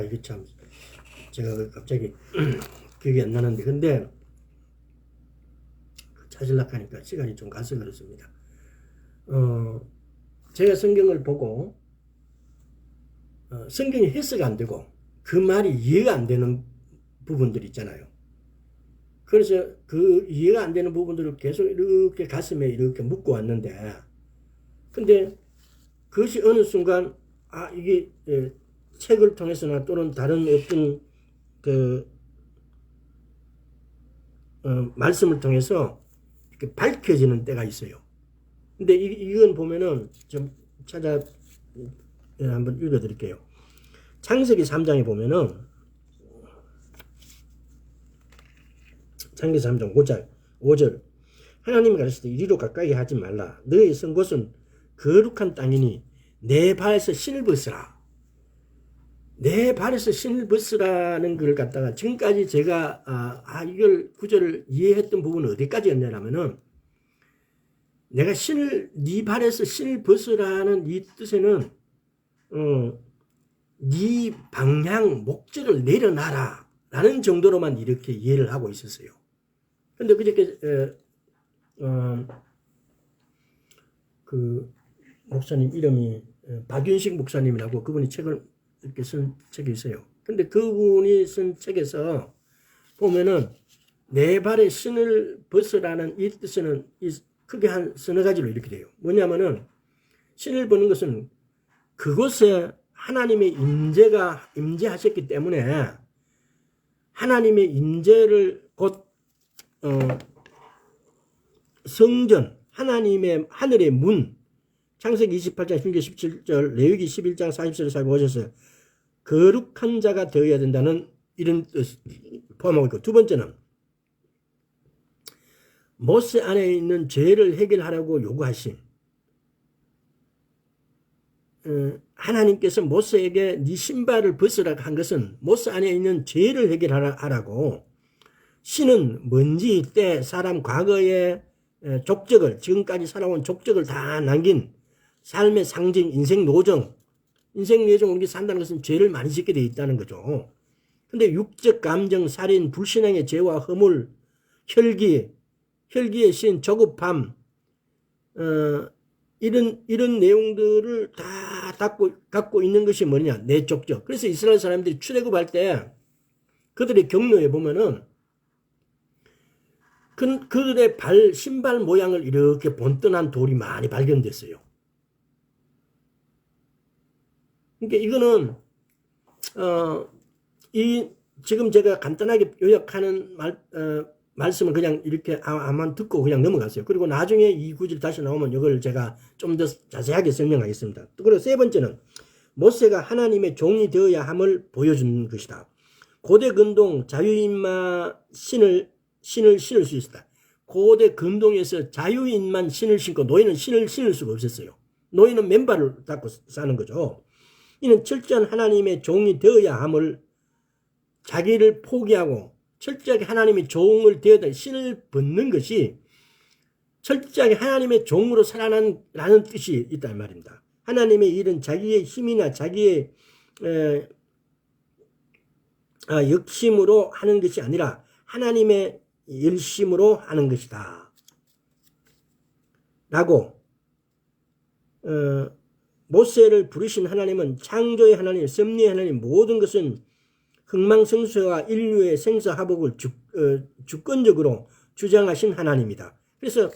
이게 참, 제가 갑자기 기억이 안 나는데, 근데, 찾으려고 하니까 시간이 좀 가서 그렇습니다. 제가 성경을 보고, 성경이 해석 안 되고, 그 말이 이해가 안 되는 부분들 있잖아요. 그래서 그 이해가 안 되는 부분들을 계속 이렇게 가슴에 이렇게 묻고 왔는데, 근데 그것이 어느 순간, 이게 책을 통해서나 또는 다른 어떤 그 말씀을 통해서 이렇게 밝혀지는 때가 있어요. 근데 이건 보면은 좀 한번 읽어드릴게요. 창세기 3장에 보면은 창세기 3장 5절 하나님이 가르치되 이리로 가까이 하지 말라. 너의 선 곳은 거룩한 땅이니 내 발에서 신을 벗으라. 내 발에서 신을 벗으라는 걸 갖다가 지금까지 제가 이걸 구절을 이해했던 부분은 어디까지였냐면은, 내가 네 발에서 신을 벗으라는 이 뜻에는 네 방향 목적을 내려놔라 라는 정도로만 이렇게 이해를 하고 있었어요. 근데 그저께 그 목사님 이름이 박윤식 목사님이라고, 그분이 책을 이렇게 쓴 책이 있어요. 근데 그분이 쓴 책에서 보면은 내 발에 신을 벗으라는 이 뜻은 크게 한 서너 가지로 이렇게 돼요. 뭐냐면은 신을 벗는 것은 그곳에 하나님의 임재가 임재하셨기 때문에 하나님의 임재를 곧 성전, 하나님의 하늘의 문, 창세기 28장 16, 17절, 레위기 11장 44절, 45절에서 거룩한 자가 되어야 된다는 이런 뜻 포함하고 있고, 두 번째는 모세 안에 있는 죄를 해결하라고 요구하신, 하나님께서 모세에게 네 신발을 벗으라고 한 것은 모세 안에 있는 죄를 해결하라고, 신은 먼지, 때, 사람 과거의 족적을, 지금까지 살아온 족적을 다 남긴 삶의 상징, 인생 노정, 우리가 산다는 것은 죄를 많이 짓게 되어 있다는 거죠. 근데 육적 감정, 살인, 불신앙의 죄와 허물, 혈기의 신, 저급함, 이런 내용들을 다 갖고 있는 것이 뭐냐? 내 족적. 그래서 이스라엘 사람들이 출애굽할 때 그들의 경로에 보면은 그들의 신발 모양을 이렇게 본뜬한 돌이 많이 발견됐어요. 그러니까 이거는 지금 제가 간단하게 요약하는 말씀을 그냥 이렇게 한번 듣고 그냥 넘어갔어요. 그리고 나중에 이 구절 다시 나오면 이걸 제가 좀 더 자세하게 설명하겠습니다. 그리고 세 번째는 모세가 하나님의 종이 되어야 함을 보여준 것이다. 고대 근동 자유인만 신을 신을 수 있었다. 고대 근동에서 자유인만 신을 신고 노예는 신을 신을 수가 없었어요. 노예는 맨발을 닫고 사는 거죠. 이는 철저한 하나님의 종이 되어야 함을, 자기를 포기하고 철저하게 하나님의 종을 되어야 신을 벗는 것이 철저하게 하나님의 종으로 살아나는 뜻이 있다는 말입니다. 하나님의 일은 자기의 힘이나 자기의 역심으로 하는 것이 아니라 하나님의 열심으로 하는 것이다 라고, 모세를 부르신 하나님은 창조의 하나님, 섭리의 하나님, 모든 것은 흥망성쇠와 인류의 생사화복을 주권적으로 주장하신 하나님이다. 그래서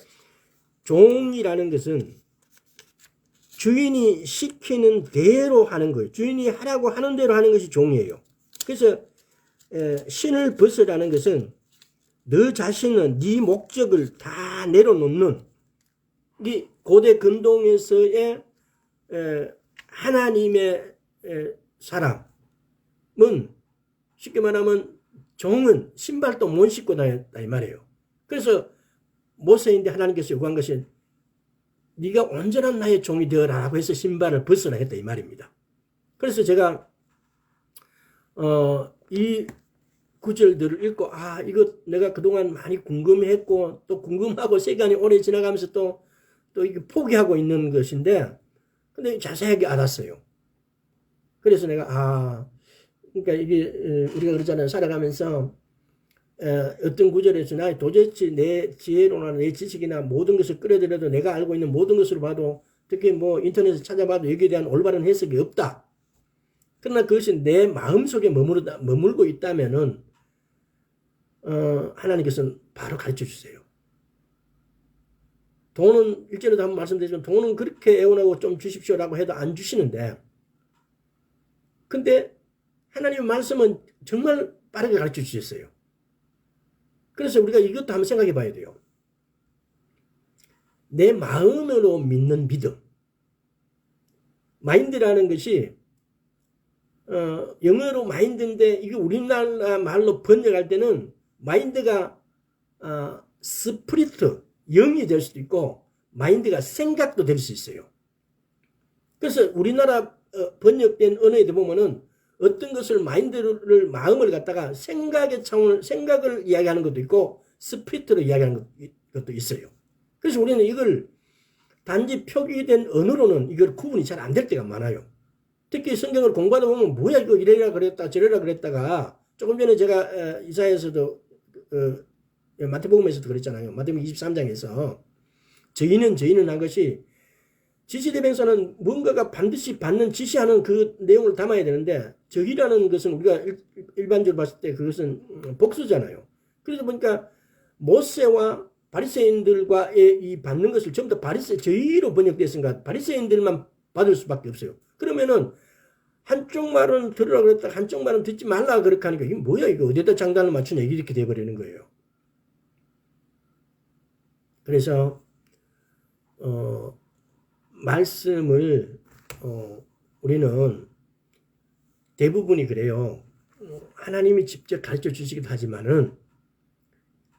종이라는 것은 주인이 시키는 대로 하는 거예요. 주인이 하라고 하는 대로 하는 것이 종이에요. 그래서 신을 벗으라는 것은 너 자신은 네 목적을 다 내려놓는, 이 고대 근동에서의 하나님의 사람은 쉽게 말하면 종은 신발도 못 신고 다녔다 이 말이에요. 그래서 모세인데 하나님께서 요구한 것이 네가 온전한 나의 종이 되어라라고 해서 신발을 벗어라 했다 이 말입니다. 그래서 제가 이 구절들을 읽고 이거 내가 그동안 많이 궁금해했고 또 궁금하고 시간이 오래 지나가면서 또 이게 포기하고 있는 것인데, 근데 자세하게 알았어요. 그래서 내가 그러니까 이게 우리가 그러잖아요. 살아가면서 어떤 구절에서 나 도대체 내 지혜로나 내 지식이나 모든 것을 끌어들여도 내가 알고 있는 모든 것으로 봐도 특히 뭐 인터넷에 찾아봐도 여기에 대한 올바른 해석이 없다. 그러나 그것이 내 마음속에 머물고 있다면은 하나님께서는 바로 가르쳐 주세요. 돈은 일전에도 한번 말씀드렸지만 돈은 그렇게 애원하고 좀 주십시오라고 해도 안 주시는데, 근데 하나님의 말씀은 정말 빠르게 가르쳐 주셨어요. 그래서 우리가 이것도 한번 생각해 봐야 돼요. 내 마음으로 믿는 믿음. 마인드라는 것이 영어로 마인드인데 이게 우리나라 말로 번역할 때는 마인드가 스피리트, 영이 될 수도 있고 마인드가 생각도 될 수 있어요. 그래서 우리나라 번역된 언어에 보면은 어떤 것을 마인드를 마음을 갖다가 생각의 차원을 생각을 이야기하는 것도 있고 스피리트로 이야기하는 것도 있어요. 그래서 우리는 이걸 단지 표기된 언어로는 이걸 구분이 잘 안 될 때가 많아요. 특히 성경을 공부하다 보면 뭐야 이거 이래라 그랬다 저래라 그랬다가 조금 전에 제가 이사야에서도 마태복음에서도 그랬잖아요. 마태복음 23장에서 저희는 한 것이 지시대명사는 뭔가가 반드시 받는 지시하는 그 내용을 담아야 되는데 저희라는 것은 우리가 일반적으로 봤을 때 그것은 복수잖아요. 그래서 보니까 모세와 바리새인들과의 이 받는 것을 전부 다 저희로 번역됐으니까 바리새인들만 받을 수밖에 없어요. 그러면은 한쪽 말은 들으라 그랬다 한쪽 말은 듣지 말라 그렇게 하니까 이게 뭐야 이거 어디다 장단을 맞추냐 이렇게 돼버리는 거예요. 그래서 말씀을 우리는 대부분이 그래요. 하나님이 직접 가르쳐 주시기도 하지만은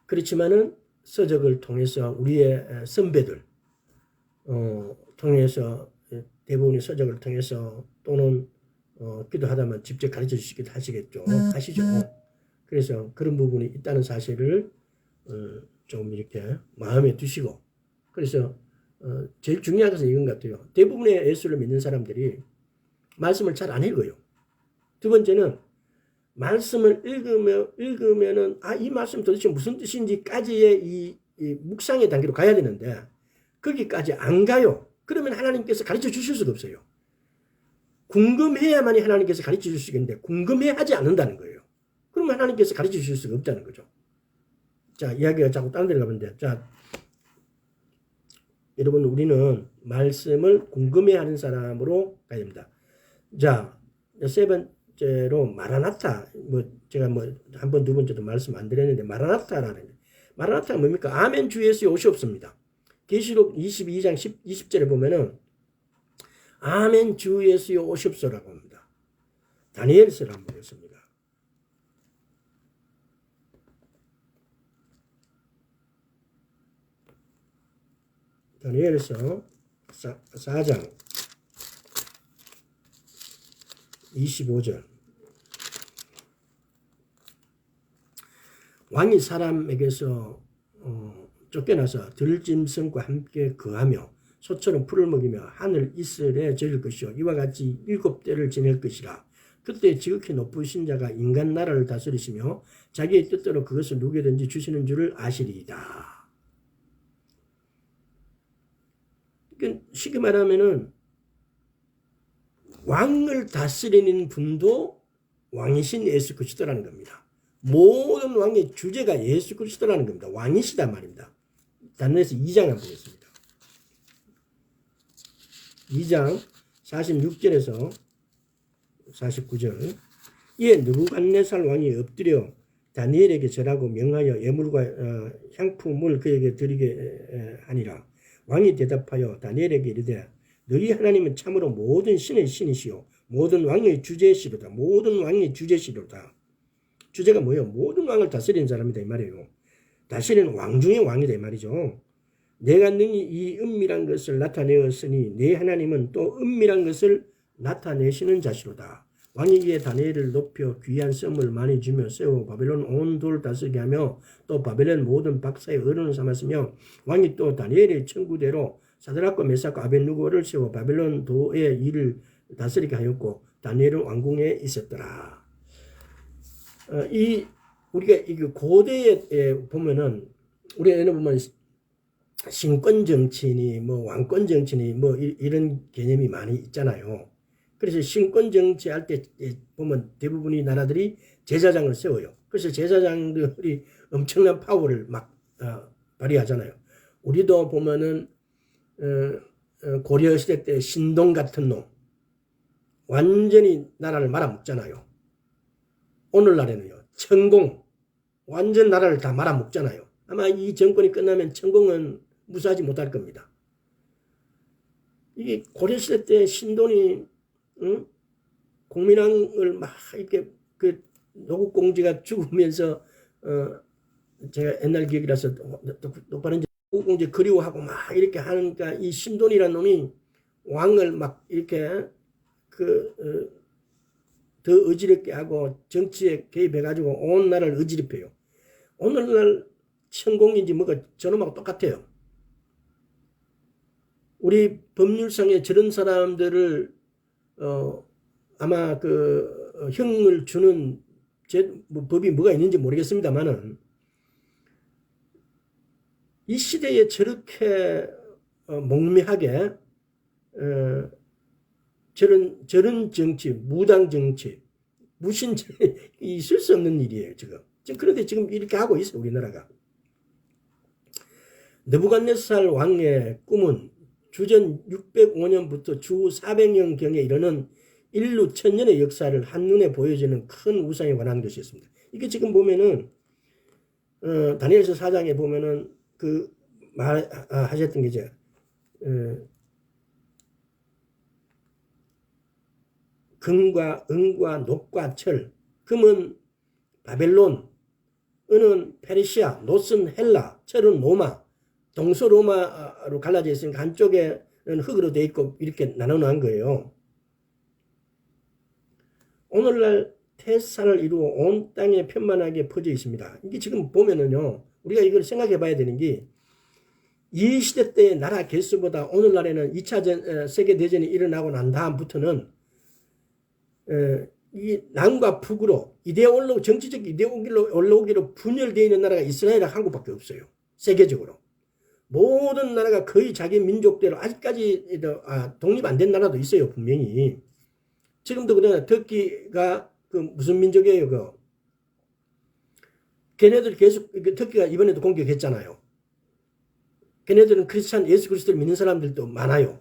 그렇지만은 서적을 통해서 우리의 선배들 통해서 대부분의 서적을 통해서 또는 기도하다만 직접 가르쳐 주시기도 하시죠. 그래서 그런 부분이 있다는 사실을 좀 이렇게 마음에 두시고 그래서 제일 중요한 것은 이건 같아요. 대부분의 예수를 믿는 사람들이 말씀을 잘 안 읽어요. 두 번째는 말씀을 읽으면은 이 말씀 도대체 무슨 뜻인지까지의 이 묵상의 단계로 가야 되는데 거기까지 안 가요. 그러면 하나님께서 가르쳐 주실 수가 없어요. 궁금해야만이 하나님께서 가르쳐 주실 수 있는데 궁금해하지 않는다는 거예요. 그러면 하나님께서 가르쳐 주실 수가 없다는 거죠. 자, 이야기가 자꾸 다른 데로 가는데 자, 여러분 우리는 말씀을 궁금해하는 사람으로 가야 됩니다. 자, 세 번째로 마라나타. 제가 한 번, 두 번째도 말씀 안 드렸는데 마라나타가 뭡니까? 아멘 주 예수의 옷이 없습니다. 계시록 22장 20절에 보면은 아멘 주 예수의 옷이 없어라고 합니다. 다니엘서를 한번 보겠습니다. 다니엘서 4장 25절 왕이 사람에게서 쫓겨나서 들짐승과 함께 거하며 소처럼 풀을 먹이며 하늘 이슬에 젖을 것이요 이와 같이 7대를 지낼 것이라. 그때 지극히 높으신 자가 인간 나라를 다스리시며 자기의 뜻대로 그것을 누구든지 주시는 줄을 아시리이다. 쉽게 말하면은 왕을 다스리는 분도 왕이신 예수 그리스도라는 겁니다. 모든 왕의 주제가 예수 그리스도라는 겁니다. 왕이시단 말입니다. 다니엘서 2장 한번 보겠습니다. 2장 46절에서 49절 이에 느부갓네살 왕이 엎드려 다니엘에게 절하고 명하여 예물과 향품을 그에게 드리게 하니라. 왕이 대답하여 다니엘에게 이르되 너희 하나님은 참으로 모든 신의 신이시요 모든 왕의 주제시로다. 모든 왕의 주제시로다. 주제가 뭐예요? 모든 왕을 다스리는 사람이다 이 말이에요. 다스리는 왕 중의 왕이다 이 말이죠. 내가 능히 이 은밀한 것을 나타내었으니 내 하나님은 또 은밀한 것을 나타내시는 자시로다. 왕이 이에 다니엘을 높여 귀한 썸을 많이 주며 세워 바벨론 온 돌 다스리게 하며 또 바벨론 모든 박사의 어른을 삼았으며 왕이 또 다니엘의 청구대로 사드락과 메삭과 아벳느고를 세워 바벨론 도의 일을 다스리게 하였고 다니엘은 왕궁에 있었더라. 우리가 이 고대에 보면은 우리가 예를 보면 신권 정치니 왕권 정치니 이런 개념이 많이 있잖아요. 그래서 신권 정치할 때 보면 대부분의 나라들이 제사장을 세워요. 그래서 제사장들이 엄청난 파워를 막 발휘하잖아요. 우리도 보면은 고려 시대 때 신동 같은 놈 완전히 나라를 말아먹잖아요. 오늘날에는요 천공 완전 나라를 다 말아먹잖아요. 아마 이 정권이 끝나면 천공은 무사하지 못할 겁니다. 이게 고려시대 때 신돈이 공민왕을 막 이렇게 그 노국공주가 죽으면서 제가 옛날 기억이라서 똑바로 이제 노국공주 그리워하고 막 이렇게 하니까 이 신돈이라는 놈이 왕을 막 이렇게 더 어지럽게 하고 정치에 개입해가지고 온 나라를 어지럽혀요. 오늘날 천공인지 뭐가 저놈하고 똑같아요. 우리 법률상에 저런 사람들을 아마 형을 주는 법이 뭐가 있는지 모르겠습니다만은 이 시대에 저렇게 몽매하게 저런 정치, 무당 정치, 무신 있을 수 없는 일이에요 지금. 그런데 지금 이렇게 하고 있어요 우리나라가. 느부갓네살 왕의 꿈은 주전 605년부터 주 400년경에 이르는 인류 1000년의 역사를 한눈에 보여주는 큰 우상에 관한 것이었습니다. 이게 지금 보면은 다니엘서 4장에 보면은 하셨던 게 이제 금과 은과 녹과 철, 금은 바벨론, 은은 페르시아, 노스는 헬라, 철은 로마, 동서로마로 갈라져 있으니까 한쪽에는 흙으로 되어 있고 이렇게 나눠놓은 거예요. 오늘날 태산을 이루어 온 땅에 편만하게 퍼져 있습니다. 이게 지금 보면은요, 우리가 이걸 생각해 봐야 되는 게, 이 시대 때의 나라 개수보다 오늘날에는 2차 세계대전이 일어나고 난 다음부터는, 이 남과 북으로 정치적 이데올로기로 분열되어 있는 나라가 이스라엘과 한국밖에 없어요. 세계적으로. 모든 나라가 거의 자기 민족대로 아직까지 독립 안 된 나라도 있어요, 분명히. 지금도 그러나 터키가 무슨 민족이에요, 걔네들 계속, 터키가 이번에도 공격했잖아요. 걔네들은 예수 그리스도를 믿는 사람들도 많아요.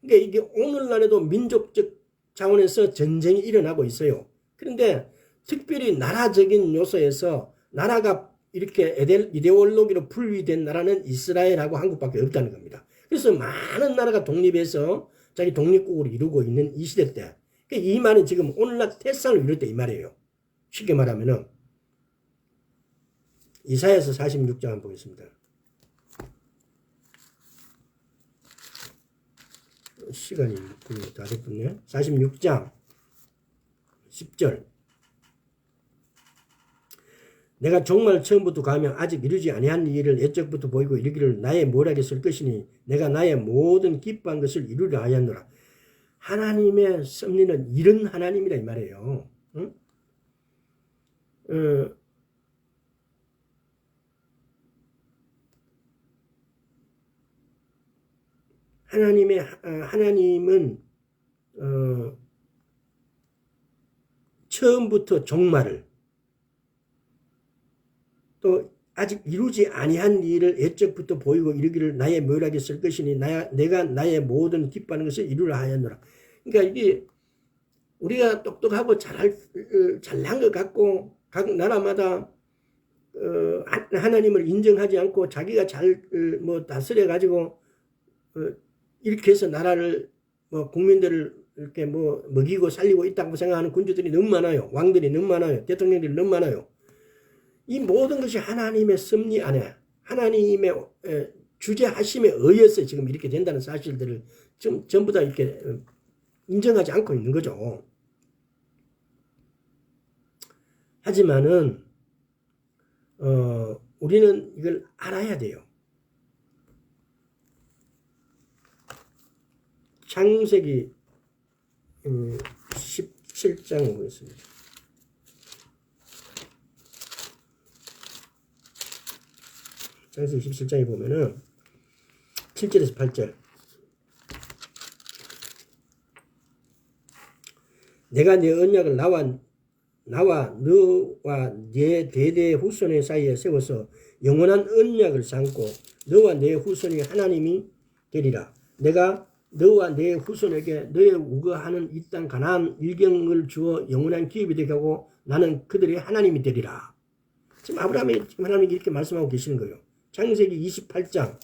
그러니까 이게 오늘날에도 민족적 차원에서 전쟁이 일어나고 있어요. 그런데 특별히 나라적인 요소에서 나라가 이렇게 이데올로기로 분리된 나라는 이스라엘하고 한국밖에 없다는 겁니다. 그래서 많은 나라가 독립해서 자기 독립국으로 이루고 있는 이 시대 때, 이 말은 지금 오늘날 태산을 이룰 때 이 말이에요. 쉽게 말하면은 이사야서 46장 한번 보겠습니다. 시간이 다 됐군요. 46장 10절. 내가 정말 처음부터 가며 아직 이루지 아니한 일을 옛적부터 보이고 이르기를 나의 모략에 쓸 것이니 내가 나의 모든 기뻐한 것을 이루려 하였노라. 하나님의 섭리는 이런 하나님이라 이 말이에요. 응? 하나님은 처음부터 종말을 또 아직 이루지 아니한 일을 옛적부터 보이고 이르기를 나의 묘락에 쓸 것이니 내가 나의 모든 기뻐하는 것을 이루라 하였노라. 그러니까 이게 우리가 똑똑하고 잘난 것 같고 각 나라마다 하나님을 인정하지 않고 자기가 다스려 가지고 이렇게 해서 나라를 국민들을 이렇게 먹이고 살리고 있다고 생각하는 군주들이 너무 많아요. 왕들이 너무 많아요. 대통령들이 너무 많아요. 이 모든 것이 하나님의 섭리 안에 하나님의 주재하심에 의해서 지금 이렇게 된다는 사실들을 전부 다 이렇게 인정하지 않고 있는 거죠. 하지만은 우리는 이걸 알아야 돼요. 창세기 17장 보겠습니다. 창세기 17장에 보면은 7절에서 8절. 내가 네 언약을 나와 나와 너와 네 대대 후손의 사이에 세워서 영원한 언약을 삼고 너와 내 후손이 하나님이 되리라. 내가 너와 내 후손에게 너의 우거하는 이 땅 가나안 일경을 주어 영원한 기업이 되게 하고 나는 그들의 하나님이 되리라. 지금 아브라함이 지금 하나님이 이렇게 말씀하고 계시는 거예요. 창세기 28장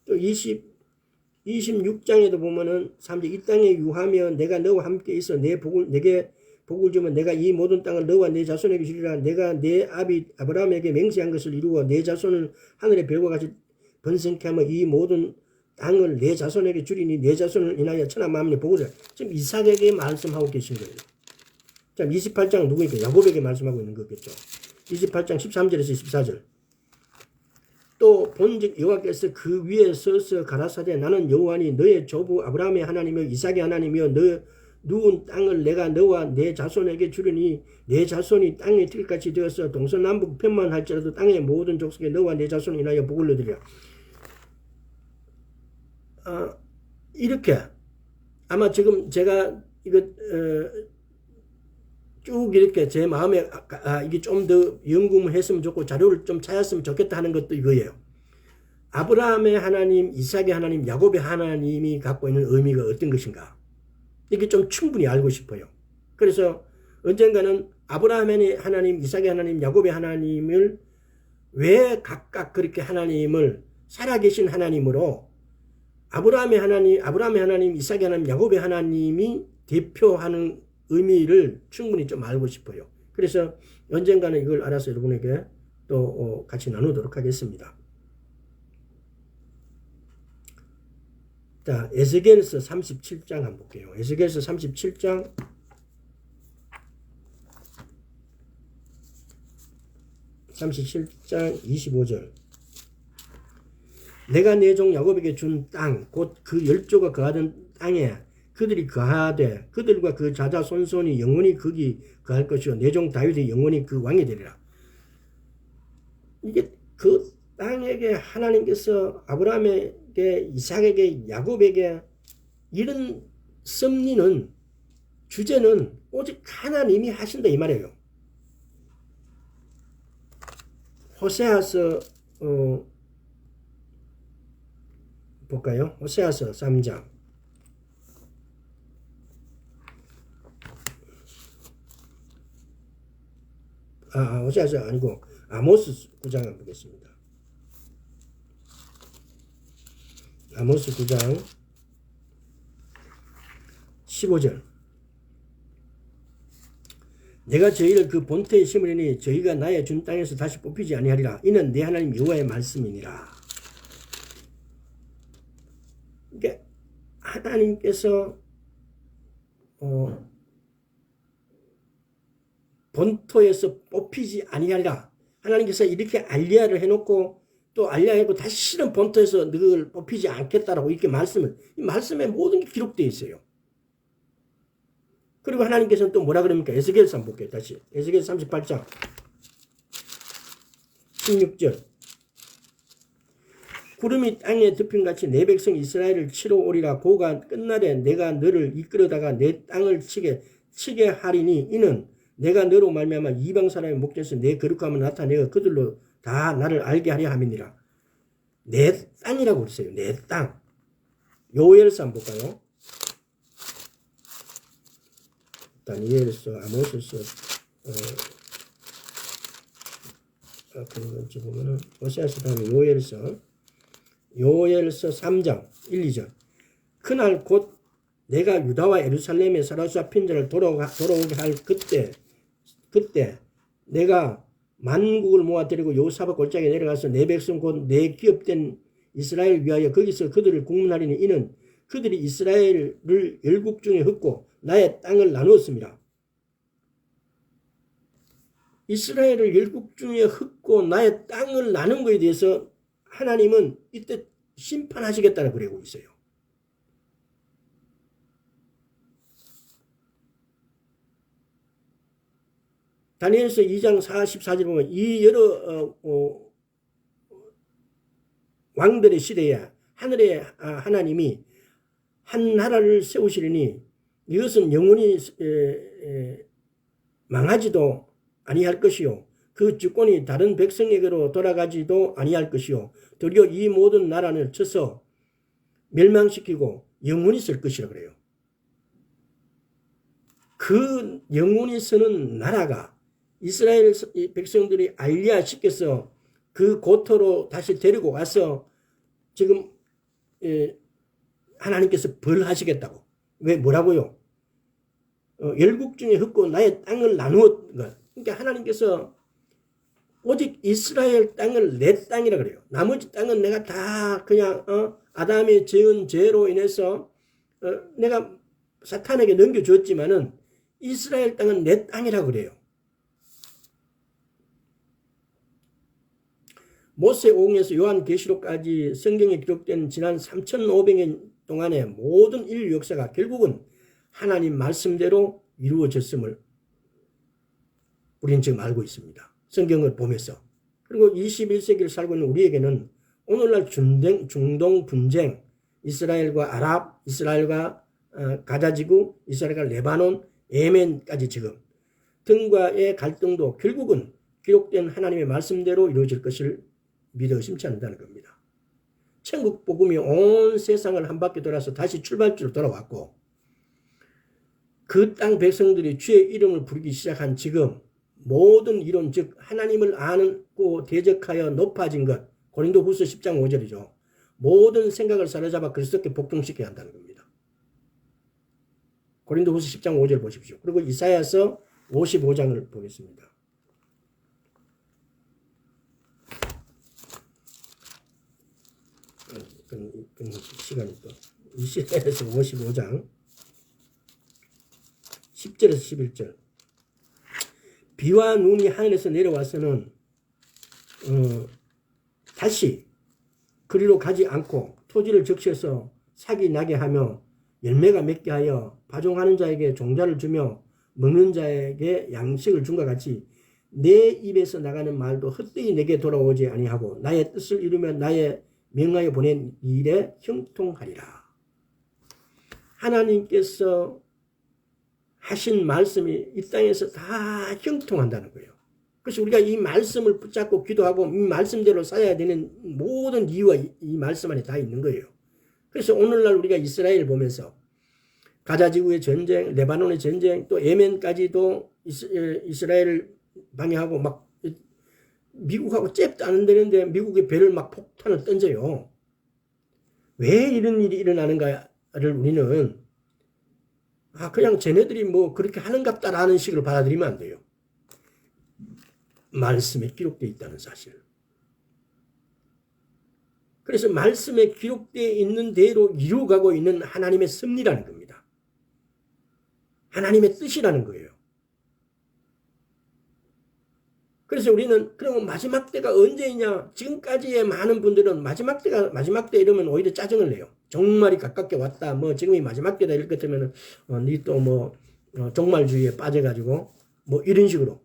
또 26장에도 보면은 3절 이 땅에 유하며 내가 너와 함께 있어 내 복을 내게 복을 주면 내가 이 모든 땅을 너와 내 자손에게 주리라. 내가 내 아비 아브라함에게 맹세한 것을 이루어 내 자손을 하늘의 별과 같이 번성케 하며 이 모든 땅을 내 자손에게 주리니 내 자손을 인하여 천하 만민의 복을 주라. 지금 이삭에게 말씀하고 계신 거예요. 자, 28장은 누구니까? 야곱에게 말씀하고 있는 거겠죠. 28장 13절에서 14절. 또 본즉 여호와께서 그 위에 서서 가라사대 나는 여호와니 너의 조부 아브라함의 하나님이며 이삭의 하나님이며 너 누운 땅을 내가 너와 내 자손에게 주려니 내 자손이 땅의 틀같이 되어서 동서남북 편만 할지라도 땅의 모든 족속에 너와 내 자손을 인하여 복을 얻으리라. 이렇게 아마 지금 제가 이거 쭉 이렇게 제 마음에 이게 좀 더 연구를 했으면 좋고 자료를 좀 찾았으면 좋겠다 하는 것도 이거예요. 아브라함의 하나님, 이삭의 하나님, 야곱의 하나님이 갖고 있는 의미가 어떤 것인가? 이게 좀 충분히 알고 싶어요. 그래서 언젠가는 아브라함의 하나님, 이삭의 하나님, 야곱의 하나님을 왜 각각 그렇게 하나님을 살아계신 하나님으로 아브라함의 하나님, 이삭의 하나님, 야곱의 하나님이 대표하는 의미를 충분히 좀 알고 싶어요. 그래서 언젠가는 이걸 알아서 여러분에게 또 같이 나누도록 하겠습니다. 자, 에스겔서 37장 한번 볼게요. 에스겔서 37장 25절. 내가 내 종 야곱에게 준 땅, 곧 그 열조가 거하던 땅에 그들이 거하되 그들과 그 자자손손이 영원히 거기 거할 것이요 내 종 다윗이 영원히 그 왕이 되리라. 이게 그 땅에게 하나님께서 아브라함에게 이삭에게 야곱에게 이런 섭리는 주제는 오직 하나님이 하신다 이 말이에요. 호세아서 볼까요? 호세아서 3장 호세아서 아니고 아모스 9장 한번 보겠습니다. 아모스 9장 15절. 내가 저희를 그 본토에 심으리니 저희가 나의 준 땅에서 다시 뽑히지 아니하리라. 이는 내 하나님 여호와의 말씀이니라. 그러니까 하나님께서 본토에서 뽑히지 아니하리라. 하나님께서 이렇게 알리야를 해놓고 또 알리야하고 다시 실은 본토에서 늘 뽑히지 않겠다라고 이렇게 이 말씀에 모든 게 기록되어 있어요. 그리고 하나님께서는 또 뭐라 그럽니까? 에스겔서 한번 볼게요. 다시 에스겔 38장 16절. 구름이 땅에 덮임같이 내 백성 이스라엘을 치러 오리라. 고가 끝날에 내가 너를 이끌어다가 내 땅을 치게 하리니 이는 내가 너로 말미암아 이방 사람의 목전에서 내 거룩함을 나타내어 그들로 다 나를 알게 하려 함이니라. 내 땅이라고 그랬어요. 내 땅. 요엘서 한번 볼까요? 다니엘서, 아모스서, 그런 건지 보면은, 호세아서 다음에 요엘서 3장 1, 2절. 그날 곧 내가 유다와 예루살렘에 사라수와 핀자를 돌아오게 할 그때 내가 만국을 모아 데리고 여호사밧 골짜기에 내려가서 내 백성 곧 내 기업된 이스라엘 위하여 거기서 그들을 국문하리니 이는 그들이 이스라엘을 열국 중에 흩고 나의 땅을 나누었습니다. 이스라엘을 열국 중에 흩고 나의 땅을 나눈 것에 대해서 하나님은 이때 심판하시겠다고 그러고 있어요. 다니엘서 2장 44절 보면 이 여러 왕들의 시대에 하늘의 하나님이 한 나라를 세우시리니 이것은 영원히 망하지도 아니할 것이요 그 주권이 다른 백성에게로 돌아가지도 아니할 것이요 도리어 이 모든 나라를 쳐서 멸망시키고 영원히 쓸 것이라 그래요. 그 영원히 서는 나라가 이스라엘 백성들이 알리야 시켜서 그 고토로 다시 데리고 와서 지금 하나님께서 벌하시겠다고. 왜 뭐라고요? 열국 중에 흩고 나의 땅을 나누었 것. 그러니까 하나님께서 오직 이스라엘 땅을 내 땅이라 그래요. 나머지 땅은 내가 다 그냥 아담의 지은 죄로 인해서 내가 사탄에게 넘겨줬지만은 이스라엘 땅은 내 땅이라 그래요. 모세오경에서 요한계시록까지 성경에 기록된 지난 3,500년 동안의 모든 인류 역사가 결국은 하나님 말씀대로 이루어졌음을 우리는 지금 알고 있습니다. 성경을 보면서. 그리고 21세기를 살고 있는 우리에게는 오늘날 중동 분쟁, 이스라엘과 아랍, 이스라엘과 가자지구, 이스라엘과 레바논, 예멘까지 지금 등과의 갈등도 결국은 기록된 하나님의 말씀대로 이루어질 것을 믿어 의심치 않는다는 겁니다. 천국 복음이 온 세상을 한 바퀴 돌아서 다시 출발지로 돌아왔고 그 땅 백성들이 주의 이름을 부르기 시작한 지금 모든 이론 즉 하나님을 아고 대적하여 높아진 것 고린도후서 10장 5절이죠. 모든 생각을 사로잡아 그리스도께 복종시켜야 한다는 겁니다. 고린도후서 10장 5절 보십시오. 그리고 이사야서 55장을 보겠습니다. 시간이 또 이사야서 55장 10절에서 11절 비와 눈이 하늘에서 내려와서는 다시 그리로 가지 않고 토지를 적셔서 삭이 나게 하며 열매가 맺게 하여 파종하는 자에게 종자를 주며 먹는 자에게 양식을 준과 같이 내 입에서 나가는 말도 헛되이 내게 돌아오지 아니하고 나의 뜻을 이루며 나의 명하여 보낸 일에 형통하리라. 하나님께서 하신 말씀이 이 땅에서 다 형통한다는 거예요. 그래서 우리가 이 말씀을 붙잡고 기도하고 이 말씀대로 살아야 되는 모든 이유가 이 말씀 안에 다 있는 거예요. 그래서 오늘날 우리가 이스라엘 보면서 가자지구의 전쟁, 레바논의 전쟁, 또 예멘까지도 이스라엘을 방해하고 막 미국하고 잽도 안 되는데 미국의 배를 막 폭탄을 던져요. 왜 이런 일이 일어나는가를 우리는 그냥 쟤네들이 뭐 그렇게 하는갑다라는 식으로 받아들이면 안 돼요. 말씀에 기록되어 있다는 사실. 그래서 말씀에 기록되어 있는 대로 이루어가고 있는 하나님의 섭리라는 겁니다. 하나님의 뜻이라는 거예요. 그래서 우리는 그러면 마지막 때가 언제이냐? 지금까지의 많은 분들은 마지막 때 이러면 오히려 짜증을 내요. 종말이 가깝게 왔다. 뭐 지금이 마지막 때다 이럴 것 같으면 니 또 뭐 종말주의에 빠져가지고 뭐 이런 식으로.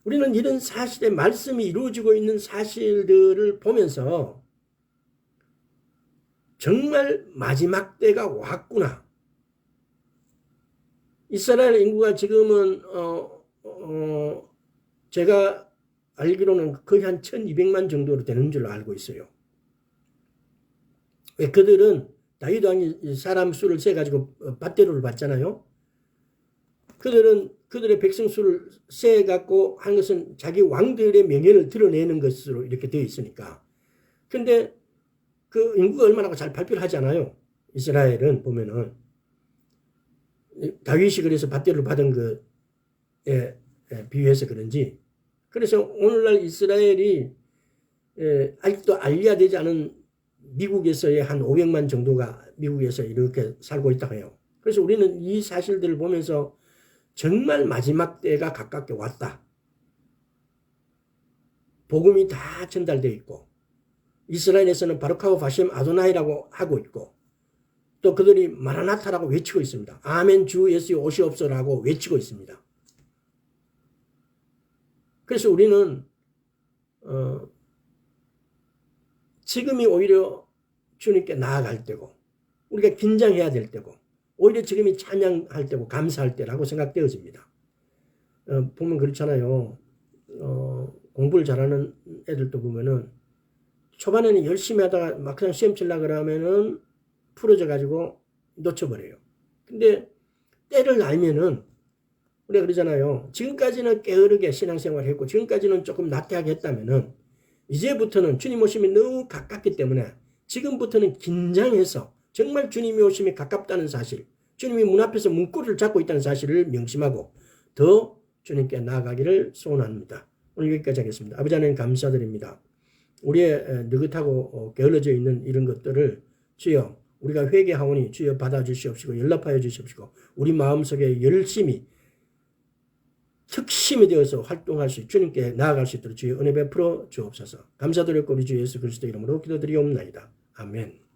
우리는 이런 사실의 말씀이 이루어지고 있는 사실들을 보면서 정말 마지막 때가 왔구나. 이스라엘 인구가 지금은 제가 알기로는 거의 한 1200만 정도로 되는 줄로 알고 있어요. 왜 그들은 다윗 왕이 사람 수를 세가지고 밭대로를 받잖아요. 그들은 그들의 백성 수를 세갖고 한 것은 자기 왕들의 명예를 드러내는 것으로 이렇게 되어 있으니까. 근데 그 인구가 얼마나 잘 발표를 하잖아요. 이스라엘은 보면은 다윗이 그래서 밭대로를 받은 거에 비유해서 그런지. 그래서 오늘날 이스라엘이 아직도 알려야 되지 않은 미국에서의 한 500만 정도가 미국에서 이렇게 살고 있다고 해요. 그래서 우리는 이 사실들을 보면서 정말 마지막 때가 가깝게 왔다. 복음이 다 전달되어 있고 이스라엘에서는 바루카우 바셈 아도나이라고 하고 있고 또 그들이 마라나타라고 외치고 있습니다. 아멘 주 예수여 오시옵소서라고 외치고 있습니다. 그래서 우리는 지금이 오히려 주님께 나아갈 때고 우리가 긴장해야 될 때고 오히려 지금이 찬양할 때고 감사할 때라고 생각되어집니다. 보면 그렇잖아요. 공부를 잘하는 애들도 보면은 초반에는 열심히 하다가 막상 시험 치려고 그러면은 풀어져 가지고 놓쳐버려요. 근데 때를 알면은 우리가 그러잖아요. 지금까지는 게으르게 신앙생활을 했고 지금까지는 조금 나태하게 했다면은 이제부터는 주님 오심이 너무 가깝기 때문에 지금부터는 긴장해서 정말 주님이 오심이 가깝다는 사실, 주님이 문 앞에서 문고리를 잡고 있다는 사실을 명심하고 더 주님께 나아가기를 소원합니다. 오늘 여기까지 하겠습니다. 아버지 하나님 감사드립니다. 우리의 느긋하고 게을러져 있는 이런 것들을 주여 우리가 회개하오니 주여 받아주시옵시고 연락하여 주시옵시고 우리 마음속에 열심히 특심이 되어서 활동할 수 주님께 나아갈 수 있도록 주의 은혜 베풀어 주옵소서. 감사드렸고 우리 주 예수 그리스도 이름으로 기도드리옵나이다. 아멘.